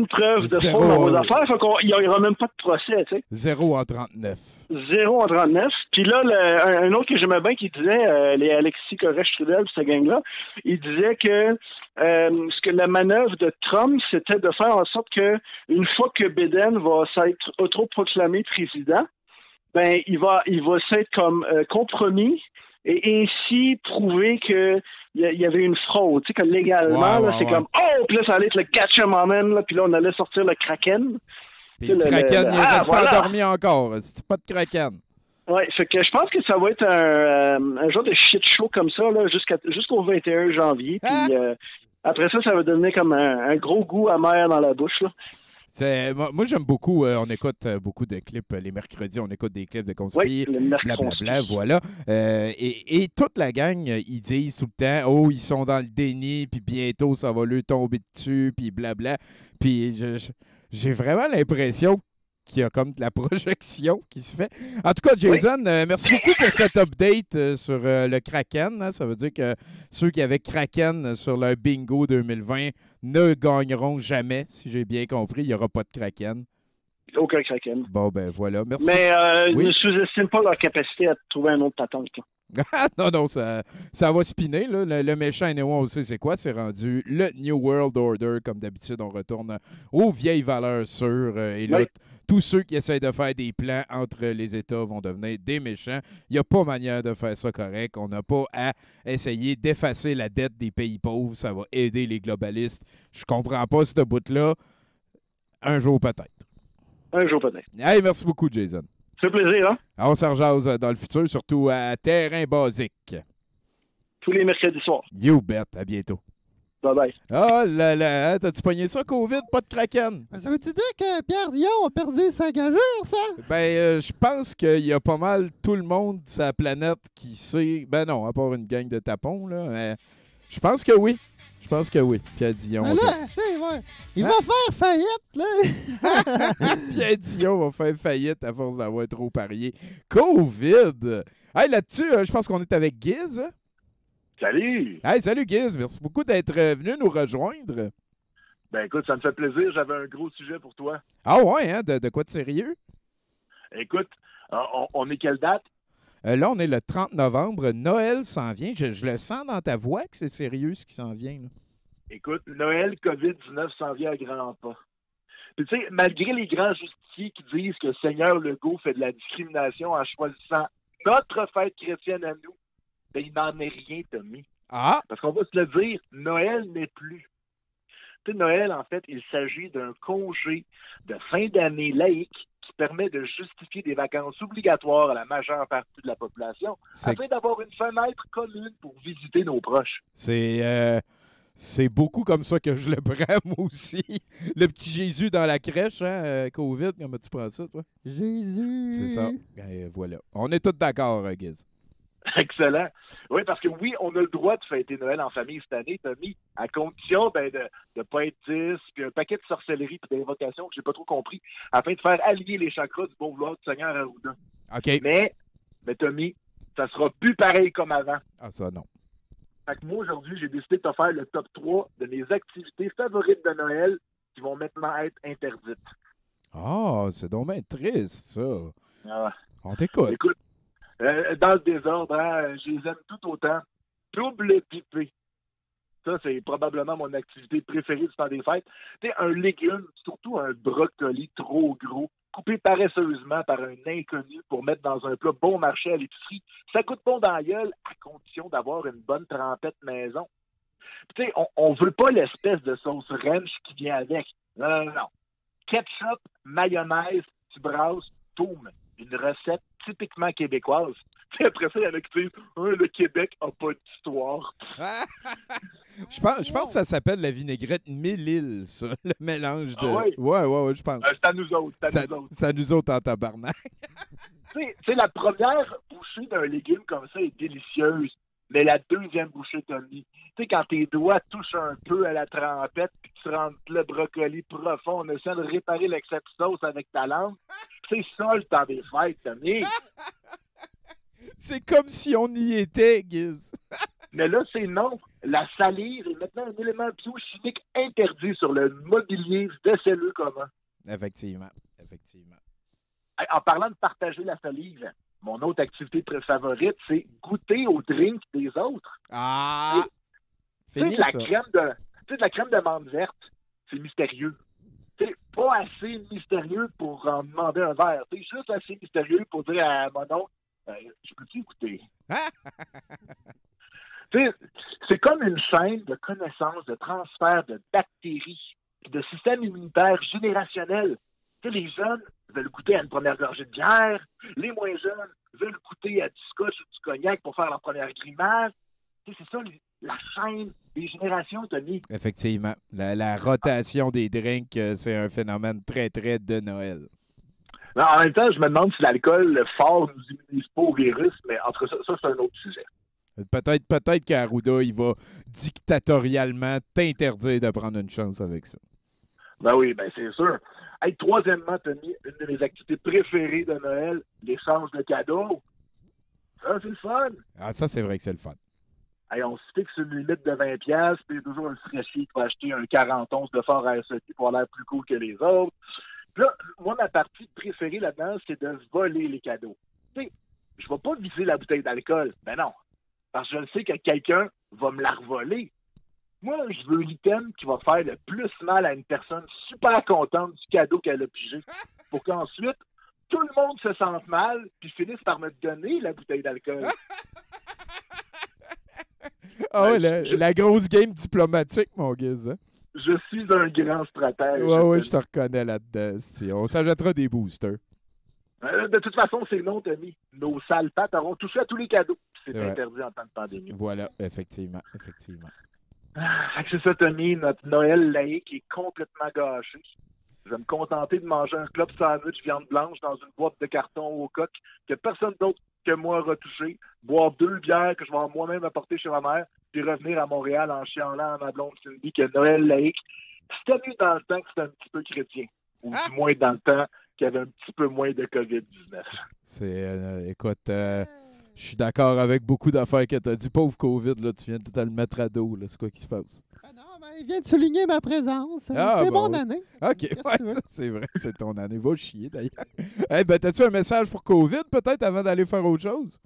Speaker 9: preuve de
Speaker 4: Zéro,
Speaker 9: fraude dans vos affaires. Il n'y aura même pas de procès, tu sais.
Speaker 4: 0 en 39.
Speaker 9: 0 en 39. Puis là, un autre que j'aimais bien qui disait, les Alexis Corrèche-Trudel, cette gang-là, il disait que ce que la manœuvre de Trump, c'était de faire en sorte que une fois que Biden va s'être autoproclamé président, il va s'être comme compromis et ainsi prouver que il y avait une fraude, tu sais, que légalement, c'est comme puis là, ça allait être le gotcha moment, là, puis là, on allait sortir le Kraken.
Speaker 4: Puis le Kraken, il reste endormi encore. C'est pas de Kraken.
Speaker 9: Ouais, fait que je pense que ça va être un genre de shit show comme ça, là, jusqu'au 21 janvier. Puis après ça va devenir comme un gros goût amer dans la bouche, là.
Speaker 4: Moi, j'aime beaucoup. On écoute beaucoup de clips les mercredis. On écoute des clips de conspiracy.
Speaker 9: Oui,
Speaker 4: blablabla, voilà. Et toute la gang, ils disent tout le temps, ils sont dans le déni, puis bientôt, ça va leur tomber dessus, puis blabla. Puis j'ai vraiment l'impression qu'il y a comme de la projection qui se fait. En tout cas, Jason, merci beaucoup pour cet update sur le Kraken. Hein. Ça veut dire que ceux qui avaient Kraken sur leur bingo 2020 ne gagneront jamais, si j'ai bien compris. Il n'y aura pas de Kraken.
Speaker 9: Aucun Kraken.
Speaker 4: Bon, voilà. Merci.
Speaker 9: Mais ne sous-estime pas leur capacité à trouver un autre patente.
Speaker 4: non, ça va spinner. Là. Le méchant, on le sait c'est quoi. C'est rendu le New World Order. Comme d'habitude, on retourne aux vieilles valeurs sûres. Et là, tous ceux qui essayent de faire des plans entre les États vont devenir des méchants. Il n'y a pas manière de faire ça correct. On n'a pas à essayer d'effacer la dette des pays pauvres. Ça va aider les globalistes. Je comprends pas ce bout-là. Un jour peut-être.
Speaker 9: Un jour peut-être.
Speaker 4: Hey, merci beaucoup, Jason.
Speaker 9: Ça fait plaisir, hein?
Speaker 4: On s'en rejase dans le futur, surtout à Terrain Basique.
Speaker 9: Tous les mercredis soirs.
Speaker 4: You bet. À bientôt.
Speaker 9: Bye-bye.
Speaker 4: Oh là là, t'as-tu pogné ça, COVID? Pas de Kraken.
Speaker 5: Ça veut-tu dire que Pierre Dion a perdu sa gageure, ça?
Speaker 4: Je pense qu'il y a pas mal tout le monde sur la planète qui sait... Ben non, à part une gang de tapons, là. Mais je pense que oui. Pierre Dion.
Speaker 5: Mais là, il va faire faillite, là.
Speaker 4: Pierre Dion va faire faillite à force d'avoir trop parié. COVID! Hey, là-dessus, je pense qu'on est avec Giz. Hein?
Speaker 10: Salut!
Speaker 4: Hey, salut Giz, merci beaucoup d'être venu nous rejoindre.
Speaker 10: Ben écoute, ça me fait plaisir, j'avais un gros sujet pour toi.
Speaker 4: Ah ouais, hein? De quoi de sérieux?
Speaker 10: Écoute, on est quelle date?
Speaker 4: Là, on est le 30 novembre. Noël s'en vient. Je le sens dans ta voix que c'est sérieux ce qui s'en vient. Là.
Speaker 10: Écoute, Noël, COVID-19 s'en vient à grands pas. Puis tu sais, malgré les grands justiciers qui disent que Seigneur Legault fait de la discrimination en choisissant notre fête chrétienne à nous, ben il n'en est rien, Tommy.
Speaker 4: Ah!
Speaker 10: Parce qu'on va se le dire, Noël n'est plus. Tu sais, Noël, en fait, il s'agit d'un congé de fin d'année laïque qui permet de justifier des vacances obligatoires à la majeure partie de la population afin d'avoir une fenêtre commune pour visiter nos proches.
Speaker 4: C'est beaucoup comme ça que je le prends, moi aussi. Le petit Jésus dans la crèche, hein, COVID, comment tu prends ça, toi?
Speaker 5: Jésus!
Speaker 4: C'est ça. Et voilà. On est tous d'accord, Giz.
Speaker 10: Excellent. Oui, parce que oui, on a le droit de fêter Noël en famille cette année, Tommy, à condition de ne pas être 10, puis un paquet de sorcellerie et d'invocations que j'ai pas trop compris, afin de faire allier les chakras du bon vouloir du Seigneur Arruda.
Speaker 4: OK.
Speaker 10: Mais Tommy, ça sera plus pareil comme avant.
Speaker 4: Ah, ça, non.
Speaker 10: Fait que moi, aujourd'hui, j'ai décidé de te faire le top 3 de mes activités favorites de Noël qui vont maintenant être interdites.
Speaker 4: Ah, c'est donc bien triste, ça.
Speaker 10: Ah.
Speaker 4: On t'écoute.
Speaker 10: Écoute, dans le désordre, hein, je les aime tout autant. Double pipé. Ça, c'est probablement mon activité préférée du temps des fêtes. Tu sais, un légume, surtout un brocoli trop gros, coupé paresseusement par un inconnu pour mettre dans un plat bon marché à l'épicerie, ça coûte bon dans la gueule à condition d'avoir une bonne trempette maison. Tu sais, on veut pas l'espèce de sauce ranch qui vient avec. Non. Ketchup, mayonnaise, tu brasses, boum. Une recette typiquement québécoise. Puis après ça, il y en a qui disent le Québec n'a pas d'histoire.
Speaker 4: Je pense que ça s'appelle la vinaigrette mille-îles, ça, le mélange de...
Speaker 10: Ah oui?
Speaker 4: Ouais, je pense.
Speaker 10: C'est à nous autres,
Speaker 4: C'est à nous autres en tabarnak.
Speaker 10: Tu sais, la première bouchée d'un légume comme ça est délicieuse, mais la deuxième bouchée, Tommy, tu sais, quand tes doigts touchent un peu à la trempette puis tu rentres le brocoli profond en essayant de réparer l'excès de sauce avec ta langue, c'est ça le temps des fêtes, Tommy.
Speaker 4: C'est comme si on y était, Guiz.
Speaker 10: Mais là, c'est non. La salive est maintenant un élément biochimique interdit sur le mobilier vaisselleux commun.
Speaker 4: Effectivement.
Speaker 10: En parlant de partager la salive, mon autre activité favorite, c'est goûter au drink des autres.
Speaker 4: Ah!
Speaker 10: Fini, ça. Tu sais, de la crème de menthe verte, c'est mystérieux. C'est pas assez mystérieux pour en demander un verre. C'est juste assez mystérieux pour dire à mon oncle, je peux-tu goûter? C'est comme une chaîne de connaissances, de transfert de bactéries, de système immunitaire générationnel. Tu sais, les jeunes veulent goûter à une première gorgée de bière, les moins jeunes veulent goûter à du scotch ou du cognac pour faire leur première grimace. Tu sais, c'est ça, la chaîne des générations, Tony.
Speaker 4: Effectivement. La rotation des drinks, c'est un phénomène très, très de Noël.
Speaker 10: Non, en même temps, je me demande si l'alcool fort nous immunise pas au virus, mais entre ça c'est un autre sujet.
Speaker 4: Peut-être qu'Arruda, il va dictatorialement t'interdire de prendre une chance avec ça.
Speaker 10: Ben oui, c'est sûr. Hey, troisièmement, Tony, une de mes activités préférées de Noël, l'échange de cadeaux. Ça, c'est le fun.
Speaker 4: Ah, ça, c'est vrai que c'est le fun.
Speaker 10: Hey, on se fixe une limite de 20$, puis il y a toujours un fraîchier qui va acheter un 40 onces de fort à SET pour avoir l'air plus cool que les autres. Puis là, moi, ma partie préférée là-dedans, c'est de voler les cadeaux. Tu sais, je vais pas viser la bouteille d'alcool. Ben non. Parce que je sais que quelqu'un va me la revoler. Moi, je veux l'item qui va faire le plus mal à une personne super contente du cadeau qu'elle a pigé. Pour qu'ensuite, tout le monde se sente mal puis finisse par me donner la bouteille d'alcool.
Speaker 4: Ah ouais, la grosse game diplomatique, mon gars. Hein?
Speaker 10: Je suis un grand stratège.
Speaker 4: Ouais, je te reconnais là-dedans. On s'achètera des boosters.
Speaker 10: De toute façon, c'est non, Tommy. Nos sales pattes auront touché à tous les cadeaux. C'est interdit en temps de pandémie.
Speaker 4: Voilà, effectivement.
Speaker 10: C'est ça, Tommy. Notre Noël laïque est complètement gâché. Je vais me contenter de manger un club sandwich viande blanche dans une boîte de carton au coq que personne d'autre que moi aura touché, boire 2 bières que je vais moi-même apporter chez ma mère, puis revenir à Montréal en chialant à ma blonde Cindy que Noël laïque, c'était mieux dans le temps que c'était un petit peu chrétien. Ou du moins dans le temps qu'il y avait un petit peu moins de COVID-19.
Speaker 4: Écoute, je suis d'accord avec beaucoup d'affaires que tu as dit. Pauvre COVID, là, tu viens de te le mettre à dos. C'est quoi qui se passe?
Speaker 5: Il vient de souligner ma présence. C'est mon année.
Speaker 4: OK, ça, c'est vrai. C'est ton année. Va chier, d'ailleurs. T'as-tu un message pour COVID, peut-être, avant d'aller faire autre chose?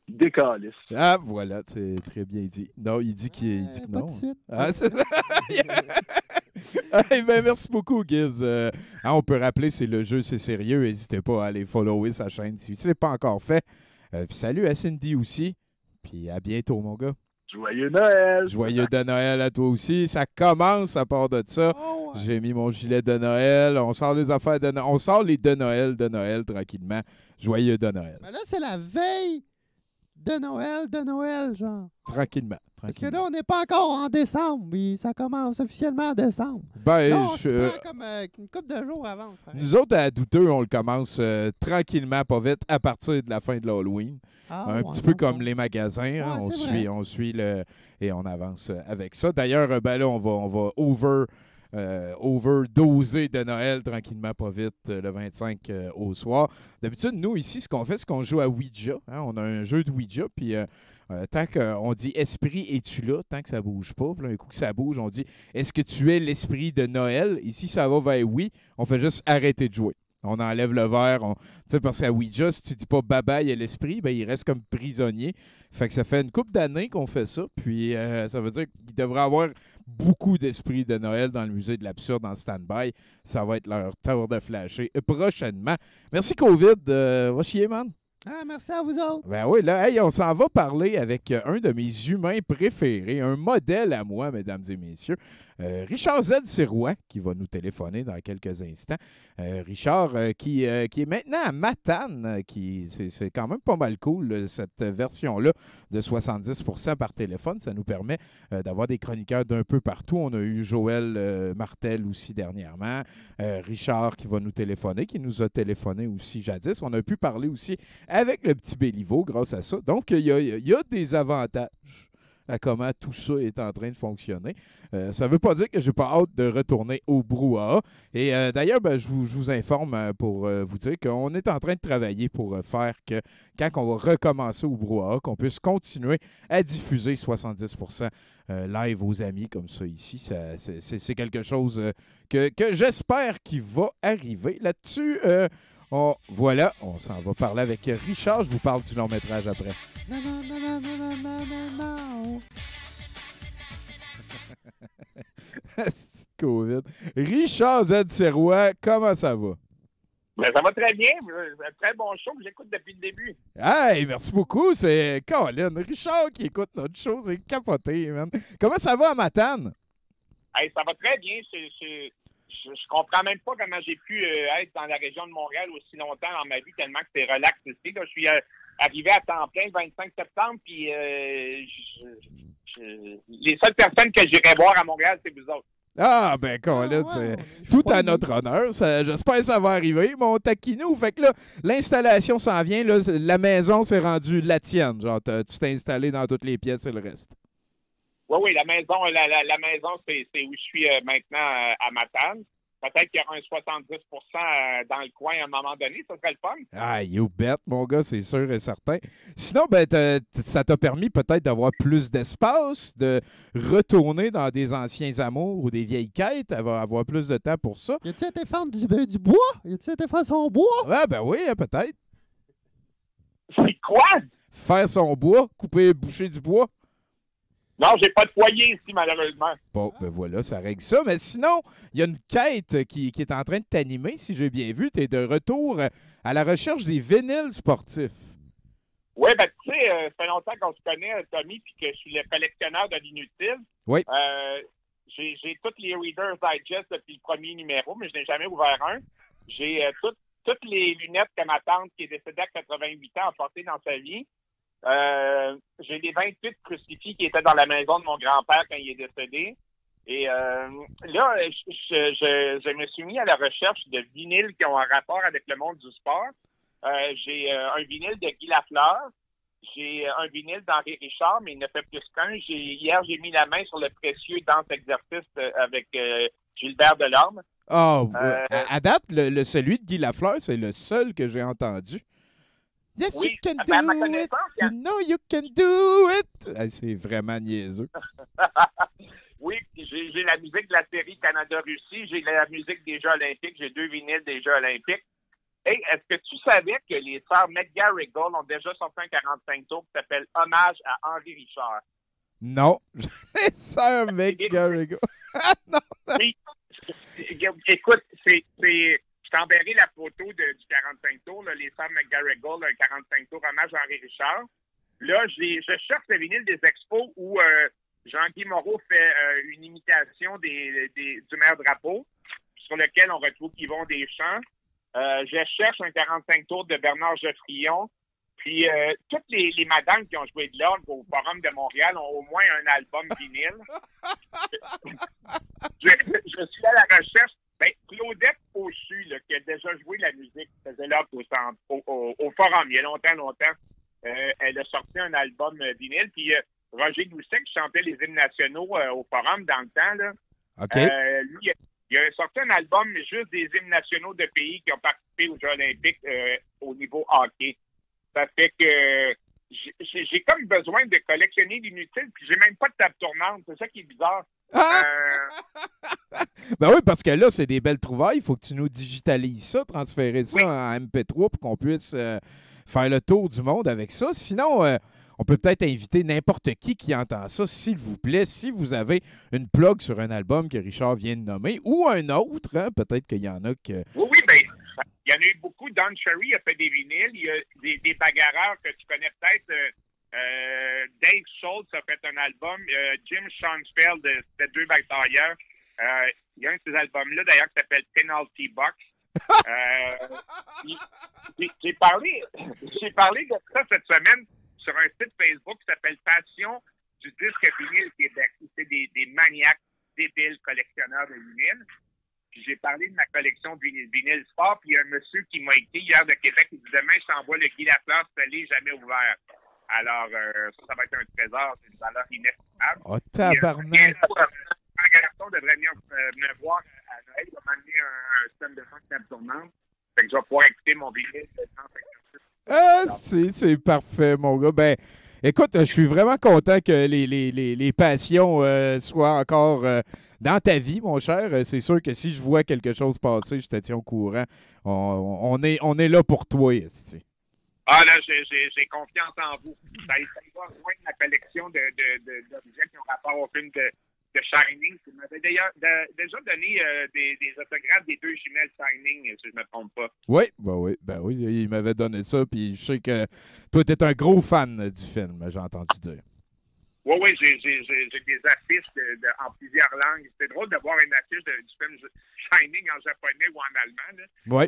Speaker 10: Décaliste.
Speaker 4: Ah, voilà, c'est très bien dit. Non, il dit que non.
Speaker 5: Pas de suite.
Speaker 4: Ah, c'est ça. Merci beaucoup, Guiz. On peut rappeler, c'est le jeu, c'est sérieux. N'hésitez pas à aller follower sa chaîne si ce n'est pas encore fait. Puis salut à Cindy aussi. Puis à bientôt, mon gars.
Speaker 10: Joyeux Noël!
Speaker 4: Joyeux de Noël à toi aussi. Ça commence à part de ça.
Speaker 5: Oh, ouais.
Speaker 4: J'ai mis mon gilet de Noël. On sort les affaires de Noël. On sort les de Noël tranquillement. Joyeux de Noël.
Speaker 5: Ben là, c'est la veille de Noël, genre.
Speaker 4: Tranquillement.
Speaker 5: Parce que là, on n'est pas encore en décembre, puis ça commence officiellement en décembre.
Speaker 4: Ben,
Speaker 5: là, on se prend comme une couple de jours avant.
Speaker 4: Nous autres, à Douteux, on le commence tranquillement, pas vite, à partir de la fin de l'Halloween. Un petit peu comme les magasins. Hein, on suit et on avance avec ça. D'ailleurs, ben là, on va overdoser de Noël tranquillement, pas vite, le 25 au soir. D'habitude, nous, ici, ce qu'on fait, c'est qu'on joue à Ouija. Hein, on a un jeu de Ouija, puis tant qu'on dit « Esprit, es-tu là? » Tant que ça bouge pas. Puis là, un coup que ça bouge, on dit « Est-ce que tu es l'esprit de Noël? » Ici, ça va vers « Oui », on fait juste arrêter de jouer. On enlève le verre. Parce qu'à Ouija, si tu dis pas bye-bye à l'esprit, ben, il reste comme prisonnier. Fait que ça fait une couple d'années qu'on fait ça. Puis ça veut dire qu'il devrait y avoir beaucoup d'esprits de Noël dans le musée de l'absurde en stand-by. Ça va être leur tour de flasher prochainement. Merci, COVID. Va chier, man.
Speaker 5: Ah, merci à vous autres.
Speaker 4: Ben oui, là, hey, on s'en va parler avec un de mes humains préférés, un modèle à moi, mesdames et messieurs, Richard Z. Sirois, qui va nous téléphoner dans quelques instants. Richard, qui est maintenant à Matane, c'est quand même pas mal cool, cette version-là de 70% par téléphone. Ça nous permet d'avoir des chroniqueurs d'un peu partout. On a eu Joël Martel aussi dernièrement, Richard qui va nous téléphoner, qui nous a téléphoné aussi jadis. On a pu parler aussi avec le petit Béliveau grâce à ça. Donc, il y a des avantages à comment tout ça est en train de fonctionner. Ça ne veut pas dire que je n'ai pas hâte de retourner au brouhaha. Et d'ailleurs, ben, je vous informe pour vous dire qu'on est en train de travailler pour faire que quand on va recommencer au brouhaha, qu'on puisse continuer à diffuser 70% live aux amis comme ça ici. C'est quelque chose que j'espère qu'il va arriver. Là-dessus, voilà, on s'en va parler avec Richard. Je vous parle du long-métrage après.
Speaker 5: Non, non, non, non, non, non, non, non.
Speaker 4: C'est COVID. Richard Z. Sirois, comment ça va?
Speaker 11: Ben, ça va très bien. Un très bon show que j'écoute depuis le début.
Speaker 4: Hey, merci beaucoup. C'est Colin. Richard qui écoute notre show. C'est capoté, man. Comment ça va à Matane?
Speaker 11: Hey, ça va très bien. Je comprends même pas comment j'ai pu être dans la région de Montréal aussi longtemps dans ma vie, tellement que c'est relax ici. Là, je suis arrivé à temps plein le 25 septembre, puis les seules personnes que j'irai voir à Montréal, c'est vous autres.
Speaker 4: Ah, ben, Colin, c'est tout à notre honneur. J'espère que ça va arriver, mon taquinou. Fait que là, l'installation s'en vient. Là, la maison s'est rendue la tienne. Genre, tu t'es installé dans toutes les pièces et le reste.
Speaker 11: Oui, la maison, c'est où je suis maintenant à Matane. Peut-être qu'il y aura un 70% dans le coin à un moment donné. Ça serait le fun.
Speaker 4: Ah, you bet, mon gars, c'est sûr et certain. Sinon, ben, ça t'a permis peut-être d'avoir plus d'espace, de retourner dans des anciens amours ou des vieilles quêtes, avoir plus de temps pour ça.
Speaker 5: Y a-tu été faire du bois? Y a-tu été faire son bois?
Speaker 4: Ah, ben oui, peut-être.
Speaker 11: C'est quoi?
Speaker 4: Faire son bois, couper, boucher du bois.
Speaker 11: Non, j'ai pas de foyer ici, malheureusement.
Speaker 4: Bon, ben voilà, ça règle ça. Mais sinon, il y a une quête qui est en train de t'animer, si j'ai bien vu. Tu es de retour à la recherche des vinyles sportifs.
Speaker 11: Oui, ben tu sais, ça fait longtemps qu'on se connaît, Tommy, puis que je suis le collectionneur de l'inutile.
Speaker 4: Oui.
Speaker 11: J'ai toutes les Reader's Digest depuis le premier numéro, mais je n'ai jamais ouvert un. J'ai toutes les lunettes que ma tante, qui est décédée à 88 ans, a portées dans sa vie. J'ai les 28 crucifix qui étaient dans la maison de mon grand-père quand il est décédé. Et là, je me suis mis à la recherche de vinyles qui ont un rapport avec le monde du sport. J'ai un vinyle de Guy Lafleur. J'ai un vinyle d'Henri Richard, mais il ne fait plus qu'un. Hier, j'ai mis la main sur le précieux Danse Exercice avec Gilbert Delorme.
Speaker 4: Oh, à date, celui de Guy Lafleur, c'est le seul que j'ai entendu. Yes,
Speaker 11: oui,
Speaker 4: you can do it. You know you can do it. C'est vraiment niaiseux.
Speaker 11: Oui, j'ai la musique de la série Canada-Russie. J'ai la musique des Jeux olympiques. J'ai 2 vinyles des Jeux olympiques. Hey, est-ce que tu savais que les sœurs McGarrigle ont déjà sorti un 45 tours qui s'appelle Hommage à Henri Richard?
Speaker 4: Non. Les sœurs McGarrigle.
Speaker 11: Non. Oui. Écoute, je t'enverrai la photo du 45 tours, là, les sœurs McGarrigle, un 45 tours hommage à Henri Richard. Là, je cherche le vinyle des expos où Jean-Guy Moreau fait une imitation du maire Drapeau, sur lequel on retrouve Yvon Deschamps. Je cherche un 45 tours de Bernard Geoffrion. Puis toutes les madames qui ont joué de l'orgue au Forum de Montréal ont au moins un album vinyle. je suis à la recherche. Ben, Claudette Possu, là, qui a déjà joué de la musique, qui faisait l'orgue au Forum il y a longtemps. Elle a sorti un album vinyle. Puis Roger Doucet, qui chantait les hymnes nationaux au Forum dans le temps, là, lui, il a sorti un album juste des hymnes nationaux de pays qui ont participé aux Jeux olympiques au niveau hockey. Ça fait que j'ai comme besoin de collectionner l'inutile, puis j'ai même pas de table tournante. C'est ça qui est bizarre.
Speaker 4: Ben oui, parce que là, c'est des belles trouvailles. Il faut que tu nous digitalises ça, transférer ça en MP3 pour qu'on puisse faire le tour du monde avec ça. Sinon, on peut peut-être inviter n'importe qui entend ça, s'il vous plaît. Si vous avez une plug sur un album que Richard vient de nommer ou un autre, hein, peut-être qu'il y en a que...
Speaker 11: Oui, bien, il y en a eu beaucoup. Don Cherry a fait des vinyles. Il y a des bagarreurs que tu connais peut-être. Dave Schultz a fait un album. Jim Schoenfeld, c'était 2 batailleurs. Il y a un de ces albums-là, d'ailleurs, qui s'appelle Penalty Box. J'ai parlé de ça cette semaine sur un site Facebook qui s'appelle Passion du disque vinyle Québec. C'est des maniaques débiles collectionneurs de vinyle. Puis j'ai parlé de ma collection de vinyle sport, puis il y a un monsieur qui m'a écrit hier de Québec, il dit demain, je t'envoie le Guy Lafleur scellé, jamais ouvert. Alors, ça va être un trésor, c'est une valeur inestimable.
Speaker 4: Oh, tabarnak!
Speaker 11: Un garçon devrait venir me voir à Noël, il va m'amener un système de son table tournante. Fait que je vais pouvoir écouter mon vinyle.
Speaker 4: C'est parfait, mon gars. Ben, écoute, je suis vraiment content que les passions soient encore dans ta vie, mon cher. C'est sûr que si je vois quelque chose passer, je te tiens au courant. On est là pour toi, ici.
Speaker 11: Ah là, j'ai confiance en vous. Ça va rejoindre ma collection d'objets qui ont rapport au film de Shining. Tu m'avais déjà donné des autographes des 2 jumelles Shining, si je ne me trompe pas.
Speaker 4: Oui, ben oui, il m'avait donné ça, puis je sais que toi, tu es un gros fan du film, j'ai entendu dire.
Speaker 11: Oui, j'ai des affiches en plusieurs langues. C'est drôle de voir une affiche du film Shining en japonais ou en allemand.
Speaker 4: Oui.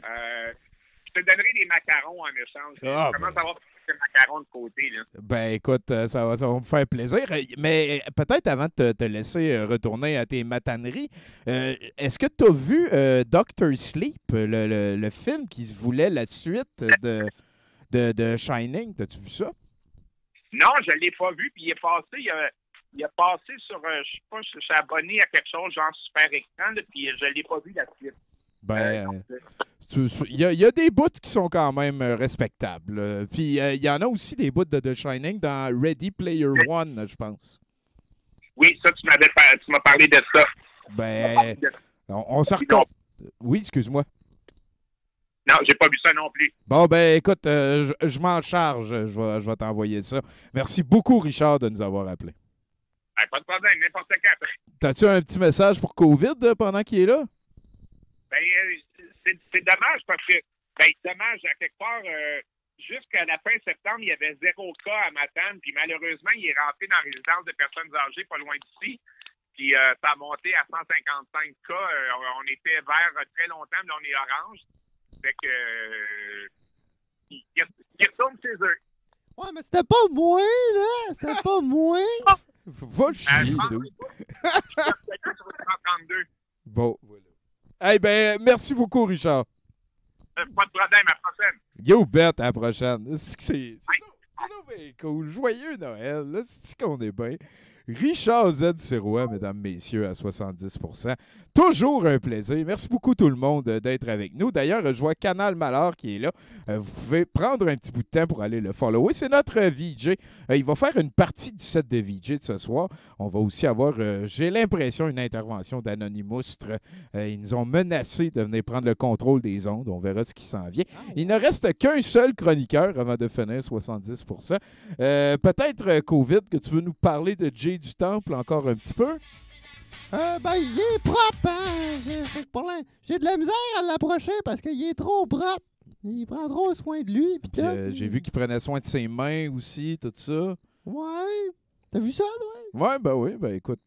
Speaker 11: Je te donnerai des macarons en échange. Je commence à avoir des macarons de côté. Là.
Speaker 4: Ben écoute, ça va me faire plaisir. Mais peut-être avant de te laisser retourner à tes mataneries, est-ce que tu as vu Dr. Sleep, le film qui se voulait la suite de Shining? T'as-tu vu ça?
Speaker 11: Non, je ne l'ai pas vu. Puis il a passé sur, je sais pas, je suis abonné à quelque chose, genre super écran, là, puis je ne l'ai pas vu la suite.
Speaker 4: Ben, il y a des bouts qui sont quand même respectables. Puis il y en a aussi des bouts de The Shining dans Ready Player One, je pense.
Speaker 11: Oui, ça, tu m'as parlé de ça.
Speaker 4: Ben, on se raconte. Oui, excuse-moi.
Speaker 11: Non, j'ai pas vu ça non plus.
Speaker 4: Bon, ben, écoute, je m'en charge. Je vais t'envoyer ça. Merci beaucoup, Richard, de nous avoir appelés.
Speaker 11: Ben, pas de problème, n'importe quand.
Speaker 4: T'as-tu un petit message pour COVID pendant qu'il est là?
Speaker 11: Ben, c'est dommage parce que, dommage, à quelque part, jusqu'à la fin septembre, il y avait 0 cas à Matane, puis malheureusement, il est rentré dans la résidence de personnes âgées pas loin d'ici, puis ça a monté à 155 cas. On était vert très longtemps, mais on est orange. Fait que, ils retournent chez eux.
Speaker 5: Ouais, mais c'était pas moi, là! C'était pas moi!
Speaker 4: Va chier, d'où?
Speaker 11: 132.
Speaker 4: Bon, voilà. Eh bien, merci beaucoup, Richard.
Speaker 11: Pas de problème, à la prochaine.
Speaker 4: You bet, à la prochaine. C'est bien cool. Joyeux Noël. Là, c'est qu'on est bien. Richard Z. Sirois, mesdames, messieurs, à 70%. Toujours un plaisir. Merci beaucoup tout le monde d'être avec nous. D'ailleurs, je vois Canal Malheur qui est là. Vous pouvez prendre un petit bout de temps pour aller le follower. C'est notre VJ. Il va faire une partie du set de VJ de ce soir. On va aussi avoir, j'ai l'impression, une intervention d'Anonymous. Ils nous ont menacé de venir prendre le contrôle des ondes. On verra ce qui s'en vient. Il ne reste qu'un seul chroniqueur avant de finir 70%. Peut-être, COVID, que tu veux nous parler de Jay du Temple encore un petit peu?
Speaker 5: Ben, il est propre, hein? J'ai de la misère à l'approcher parce qu'il est trop propre. Il prend trop soin de lui. Puis
Speaker 4: j'ai vu qu'il prenait soin de ses mains aussi, tout ça.
Speaker 5: Ouais. T'as vu ça, toi?
Speaker 4: Ouais, ben oui. Ben écoute,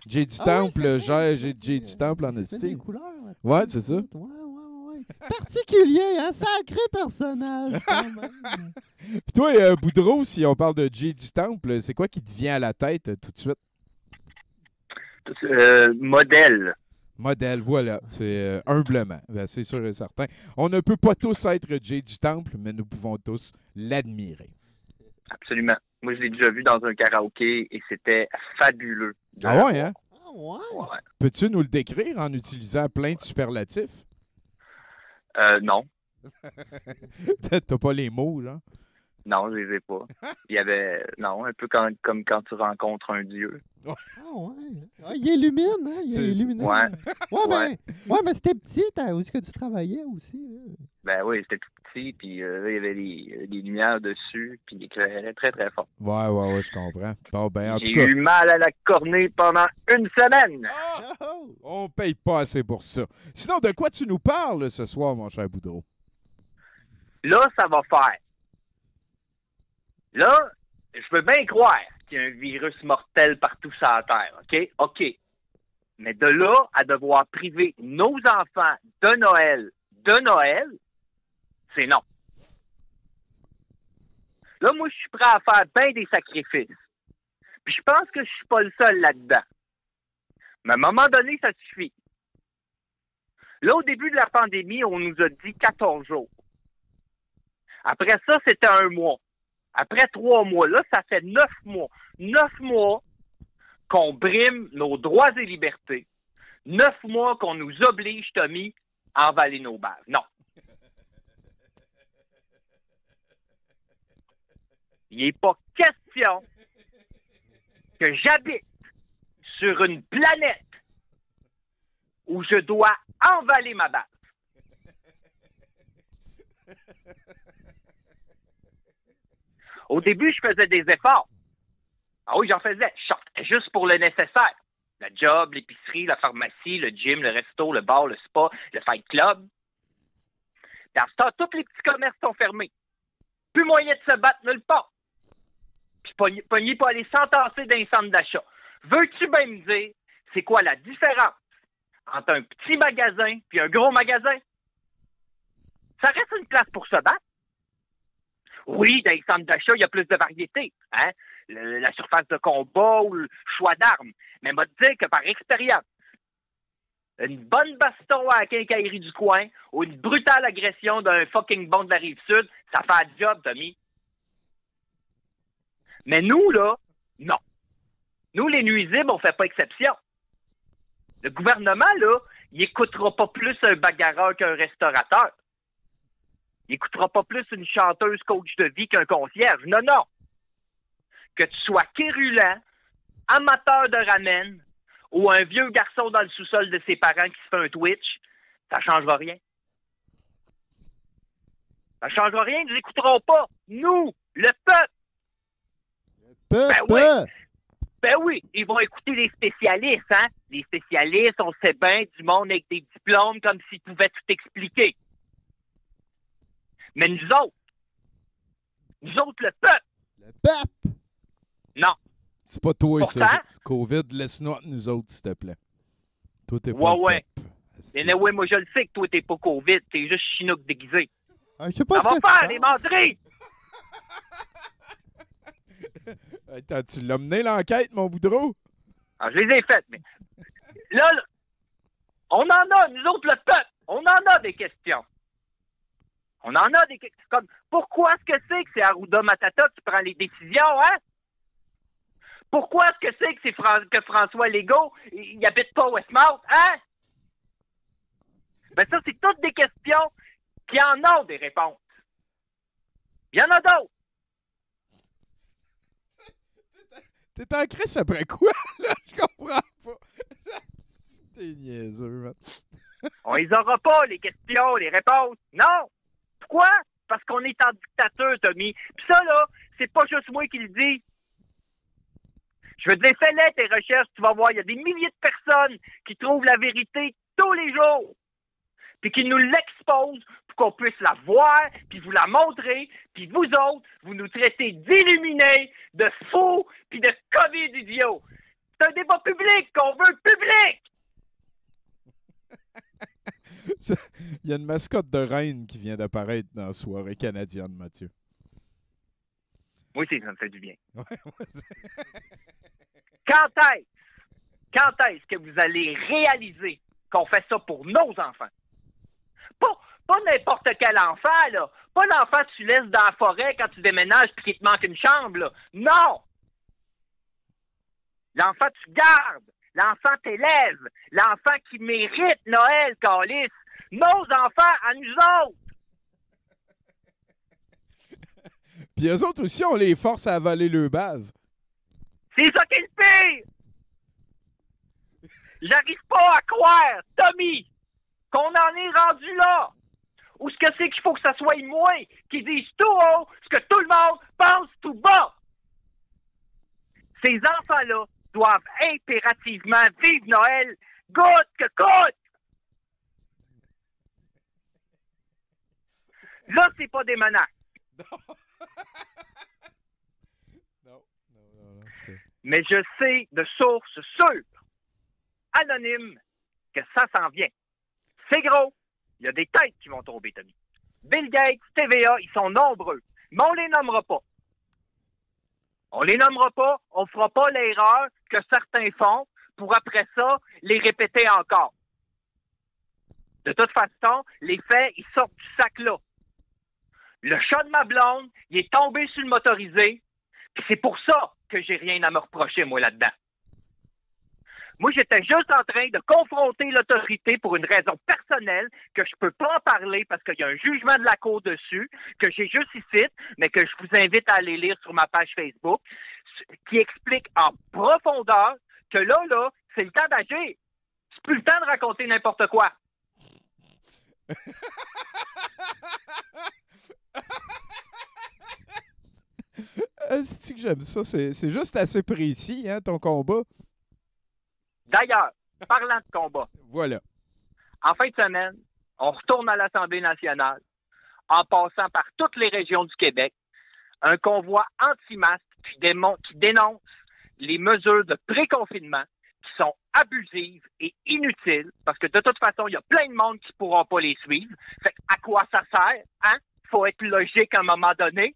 Speaker 4: Jay du Temple, j'ai Jay du Temple en
Speaker 5: estime. C'est des couleurs. Là,
Speaker 4: ouais, c'est ça.
Speaker 5: Ouais. ouais. Particulier, hein? Sacré personnage, quand même.
Speaker 4: Puis toi, Boudreau, si on parle de Jay du Temple, c'est quoi qui te vient à la tête tout de suite?
Speaker 12: Modèle.
Speaker 4: Modèle, voilà. C'est humblement, ben, c'est sûr et certain. On ne peut pas tous être Jay du Temple, mais nous pouvons tous l'admirer.
Speaker 12: Absolument. Moi, je l'ai déjà vu dans un karaoké et c'était fabuleux.
Speaker 4: Ah ouais, hein?
Speaker 5: Ah ouais?
Speaker 12: Ouais.
Speaker 4: Peux-tu nous le décrire en utilisant plein de superlatifs?
Speaker 12: Non.
Speaker 4: T'as pas les mots, là?
Speaker 12: Non, je les ai pas. Il y avait... Non, un peu comme quand tu rencontres un dieu.
Speaker 5: Ah ouais. Ah, il illumine, hein? Il illumine.
Speaker 12: Ouais.
Speaker 5: Mais c'était petit, où est-ce que tu travaillais aussi? Là?
Speaker 12: Ben oui, c'était tout petit, puis là, il y avait des lumières dessus, puis il éclairait très, très fort.
Speaker 4: Ouais, je comprends. Bon, ben, en tout
Speaker 12: J'ai
Speaker 4: cas...
Speaker 12: eu mal à la cornée pendant une semaine!
Speaker 4: On paye pas assez pour ça. Sinon, de quoi tu nous parles ce soir, mon cher Boudreau?
Speaker 12: Là, ça va faire. Là, je veux bien croire qu'il y a un virus mortel partout sur la Terre, OK? OK. Mais de là à devoir priver nos enfants de Noël, c'est non. Là, moi, je suis prêt à faire bien des sacrifices. Puis je pense que je suis pas le seul là-dedans. Mais à un moment donné, ça suffit. Là, au début de la pandémie, on nous a dit 14 jours. Après ça, c'était 1 mois. Après 3 mois, là, ça fait 9 mois. 9 mois qu'on brime nos droits et libertés. 9 mois qu'on nous oblige, Tommy, à emballer nos baves. Non. Il n'est pas question que j'habite sur une planète où je dois emballer ma bave. Au début, je faisais des efforts. Ah oui, j'en faisais. Je sortais juste pour le nécessaire. Le job, l'épicerie, la pharmacie, le gym, le resto, le bar, le spa, le fight club. Dans ce temps, tous les petits commerces sont fermés. Plus moyen de se battre nulle part. Puis pogné pour aller s'entasser dans les centres d'achat. Veux-tu bien me dire, c'est quoi la différence entre un petit magasin puis un gros magasin? Ça reste une place pour se battre. Oui, dans les centres d'achat, il y a plus de variété. Hein? La surface de combat ou le choix d'armes. Mais moi, te dire que par expérience, une bonne baston à la quincaillerie du coin ou une brutale agression d'un fucking bon de la Rive-Sud, ça fait un job, Tommy. Mais nous, là, non. Nous, les nuisibles, on fait pas exception. Le gouvernement, là, il écoutera pas plus un bagarreur qu'un restaurateur. Il n'écoutera pas plus une chanteuse coach de vie qu'un concierge. Non, non. Que tu sois quérulent, amateur de ramen ou un vieux garçon dans le sous-sol de ses parents qui se fait un Twitch, ça ne changera rien. Ça ne changera rien, ils nous écouteront pas. Nous, le peuple. Ben oui, ils vont écouter les spécialistes, hein. Les spécialistes, on sait bien, du monde avec des diplômes comme s'ils pouvaient tout expliquer. Mais nous autres, le peuple.
Speaker 5: Le peuple?
Speaker 12: Non.
Speaker 4: C'est pas toi,
Speaker 12: pourtant,
Speaker 4: ça. COVID, laisse-nous entre nous autres, s'il te plaît. Toi, t'es pas le peuple.
Speaker 12: Mais ouais, moi, je le sais que toi, t'es pas COVID. T'es juste chinook déguisé.
Speaker 5: Je sais pas
Speaker 12: ça va faire, les menteries!
Speaker 4: Attends, tu l'as mené l'enquête, mon Boudreau?
Speaker 12: Ah, je les ai faites, mais... Là, on en a, nous autres, le peuple. On en a des questions. On en a des questions. Comme, pourquoi est-ce que c'est Arruda Matata qui prend les décisions, hein? Pourquoi est-ce que c'est que François Legault, il habite pas Westmount, hein? Ben ça, c'est toutes des questions qui en ont des réponses. Il y en a d'autres.
Speaker 4: T'es en crise après quoi, là? Je comprends pas. T'es niaiseux, man.
Speaker 12: On les aura pas, les questions, les réponses. Non! Pourquoi? Parce qu'on est en dictature, Tommy. Puis ça, là, c'est pas juste moi qui le dis. Je veux dire, fais-les tes recherches, tu vas voir, il y a des milliers de personnes qui trouvent la vérité tous les jours. Puis qui nous l'exposent pour qu'on puisse la voir, puis vous la montrer, puis vous autres, vous nous traitez d'illuminés, de fous, puis de COVID idiots. C'est un débat public qu'on veut public!
Speaker 4: Il y a une mascotte de reine qui vient d'apparaître dans la soirée canadienne, Mathieu.
Speaker 12: Oui, ça me fait du bien.
Speaker 4: Ouais.
Speaker 12: Quand est-ce que vous allez réaliser qu'on fait ça pour nos enfants? Pas n'importe quel enfant, là. Pas l'enfant que tu laisses dans la forêt quand tu déménages et qu'il te manque une chambre, là. Non! L'enfant tu gardes. L'enfant t'élève. L'enfant qui mérite Noël, câlisse. Nos enfants à nous autres.
Speaker 4: Puis eux autres aussi, on les force à avaler le bave.
Speaker 12: C'est ça qui est le pire! J'arrive pas à croire, Tommy, qu'on en est rendu là. Ou ce que c'est qu'il faut que ça soit moi qui dise tout haut ce que tout le monde pense tout bas. Ces enfants-là doivent impérativement vivre Noël coûte que coûte. Là, c'est pas des menaces.
Speaker 4: Non,
Speaker 12: mais je sais de sources sûres, anonymes, que ça s'en vient. C'est gros. Il y a des têtes qui vont tomber, Tommy. Bill Gates, TVA, ils sont nombreux. Mais on les nommera pas. On les nommera pas. On fera pas l'erreur que certains font pour après ça les répéter encore. De toute façon, les faits, ils sortent du sac là. Le chat de ma blonde, il est tombé sur le motorisé. Puis c'est pour ça que j'ai rien à me reprocher, moi, là-dedans. Moi, j'étais juste en train de confronter l'autorité pour une raison personnelle, que je peux pas en parler parce qu'il y a un jugement de la Cour dessus, que j'ai juste ici, mais que je vous invite à aller lire sur ma page Facebook, qui explique en profondeur que là, c'est le temps d'agir. C'est plus le temps de raconter n'importe quoi.
Speaker 4: C'est que j'aime ça. C'est juste assez précis, hein, ton combat.
Speaker 12: D'ailleurs, parlant de combat.
Speaker 4: Voilà.
Speaker 12: En fin de semaine, on retourne à l'Assemblée nationale en passant par toutes les régions du Québec. Un convoi anti-masque qui dénonce les mesures de pré-confinement qui sont abusives et inutiles parce que de toute façon, il y a plein de monde qui ne pourront pas les suivre. Fait à quoi ça sert? Hein? Faut être logique à un moment donné.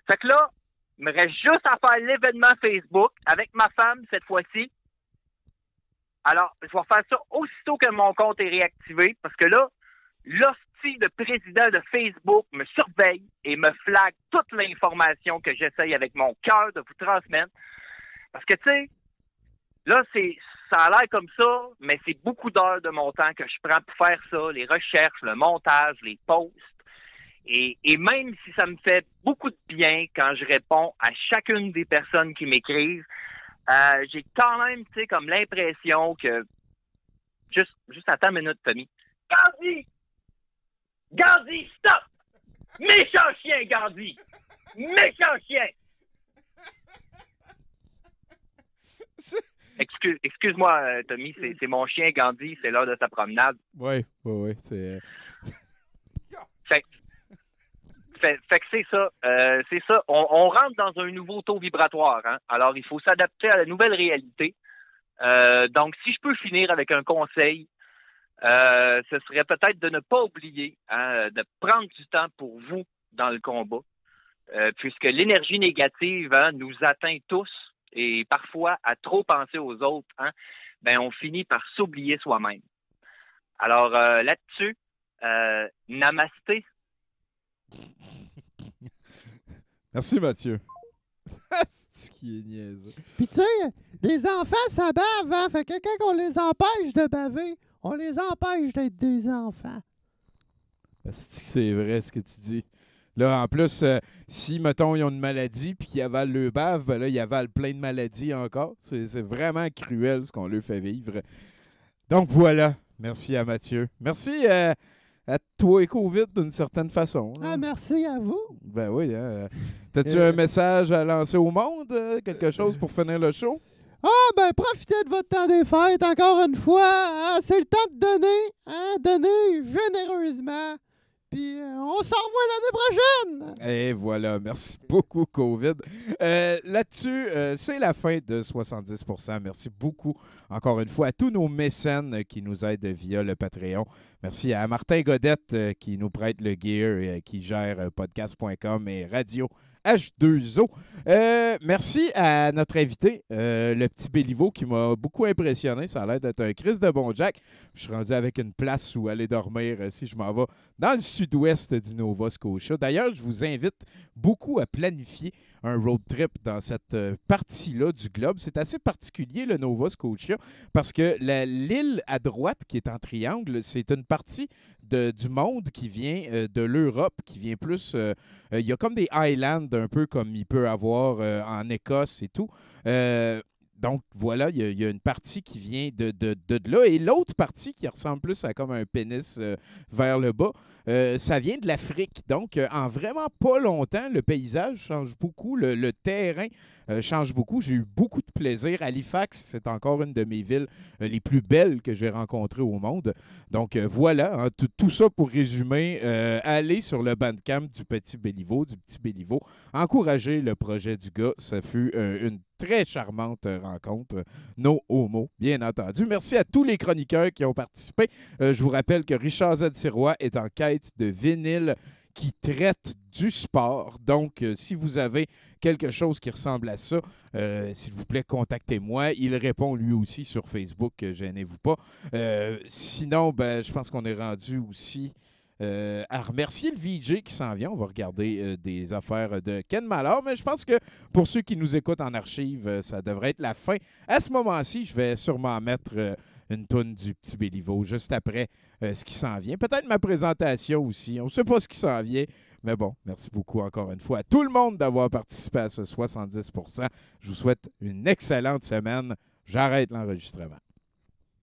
Speaker 12: Fait que là, il me reste juste à faire l'événement Facebook avec ma femme cette fois-ci. Alors, je vais faire ça aussitôt que mon compte est réactivé parce que là, l'hostie de président de Facebook me surveille et me flague toute l'information que j'essaye avec mon cœur de vous transmettre. Parce que, tu sais, là, ça a l'air comme ça, mais c'est beaucoup d'heures de mon temps que je prends pour faire ça, les recherches, le montage, les posts. Et même si ça me fait beaucoup de bien quand je réponds à chacune des personnes qui m'écrivent, j'ai quand même, tu sais, comme l'impression que... Juste attends une minute, Tommy. Gandhi, stop! Méchant chien, Gandhi! Méchant chien! Excuse-moi, Tommy, c'est mon chien, Gandhi, c'est l'heure de sa promenade.
Speaker 4: Oui, c'est...
Speaker 12: Fait que c'est ça. On rentre dans un nouveau taux vibratoire. Hein? Alors, il faut s'adapter à la nouvelle réalité. Donc, si je peux finir avec un conseil, ce serait peut-être de ne pas oublier de prendre du temps pour vous dans le combat, puisque l'énergie négative nous atteint tous et parfois, à trop penser aux autres, on finit par s'oublier soi-même. Alors, là-dessus, namasté.
Speaker 4: Merci, Mathieu. C'est qui est niaiseux.
Speaker 5: Puis tu sais, les enfants, ça bave, hein? Fait que quand on les empêche de baver, on les empêche d'être des enfants.
Speaker 4: C'est vrai ce que tu dis. Là, en plus, si, mettons, ils ont une maladie puis qu'ils avalent le bave, ben là, ils avalent plein de maladies encore. C'est vraiment cruel ce qu'on leur fait vivre. Donc voilà. Merci à Mathieu. Merci à toi et COVID d'une certaine façon.
Speaker 5: Ah, merci à vous.
Speaker 4: Ben oui. Hein. T'as-tu un message à lancer au monde? Quelque chose pour finir le show?
Speaker 5: Ah, ben profitez de votre temps des fêtes encore une fois. Hein? C'est le temps de donner. Hein? Donner généreusement. puis on s'en revoit l'année prochaine!
Speaker 4: Et voilà, merci beaucoup, COVID. Là-dessus, c'est la fin de 70%. Merci beaucoup, encore une fois, à tous nos mécènes qui nous aident via le Patreon. Merci à Martin Godette qui nous prête le gear et qui gère podcast.com et Radio H2O. Merci à notre invité, le petit Béliveau, qui m'a beaucoup impressionné. Ça a l'air d'être un Chris de bon Jack. Je suis rendu avec une place où aller dormir si je m'en vais dans le sud-ouest du Nova Scotia. D'ailleurs, je vous invite beaucoup à planifier un road trip dans cette partie-là du globe. C'est assez particulier, le Nova Scotia, parce que l'île à droite, qui est en triangle, c'est une partie du monde qui vient de l'Europe, qui vient plus... il y a comme des highlands, un peu comme il peut avoir en Écosse et tout. Donc, voilà, il y a une partie qui vient de là. Et l'autre partie qui ressemble plus à comme un pénis vers le bas, ça vient de l'Afrique. Donc, en vraiment pas longtemps, le paysage change beaucoup. Le terrain change beaucoup. J'ai eu beaucoup de plaisir. Halifax, c'est encore une de mes villes les plus belles que j'ai rencontrées au monde. Donc, voilà, hein, tout ça pour résumer. Allez sur le Bandcamp du Petit Béliveau, du Petit Béliveau. Encouragez le projet du gars. Ça fut une très charmante rencontre. No homo, bien entendu. Merci à tous les chroniqueurs qui ont participé. Je vous rappelle que Richard Z. Sirois est en quête de vinyle qui traite du sport. Donc, si vous avez quelque chose qui ressemble à ça, s'il vous plaît, contactez-moi. Il répond lui aussi sur Facebook, gênez-vous pas. Sinon, je pense qu'on est rendu aussi... à remercier le VJ qui s'en vient. On va regarder des affaires de Ken Mallard, mais je pense que pour ceux qui nous écoutent en archive, ça devrait être la fin. À ce moment-ci, je vais sûrement mettre une toune du Petit Béliveau juste après ce qui s'en vient. Peut-être ma présentation aussi. On ne sait pas ce qui s'en vient, mais bon, merci beaucoup encore une fois à tout le monde d'avoir participé à ce 70%. Je vous souhaite une excellente semaine. J'arrête l'enregistrement.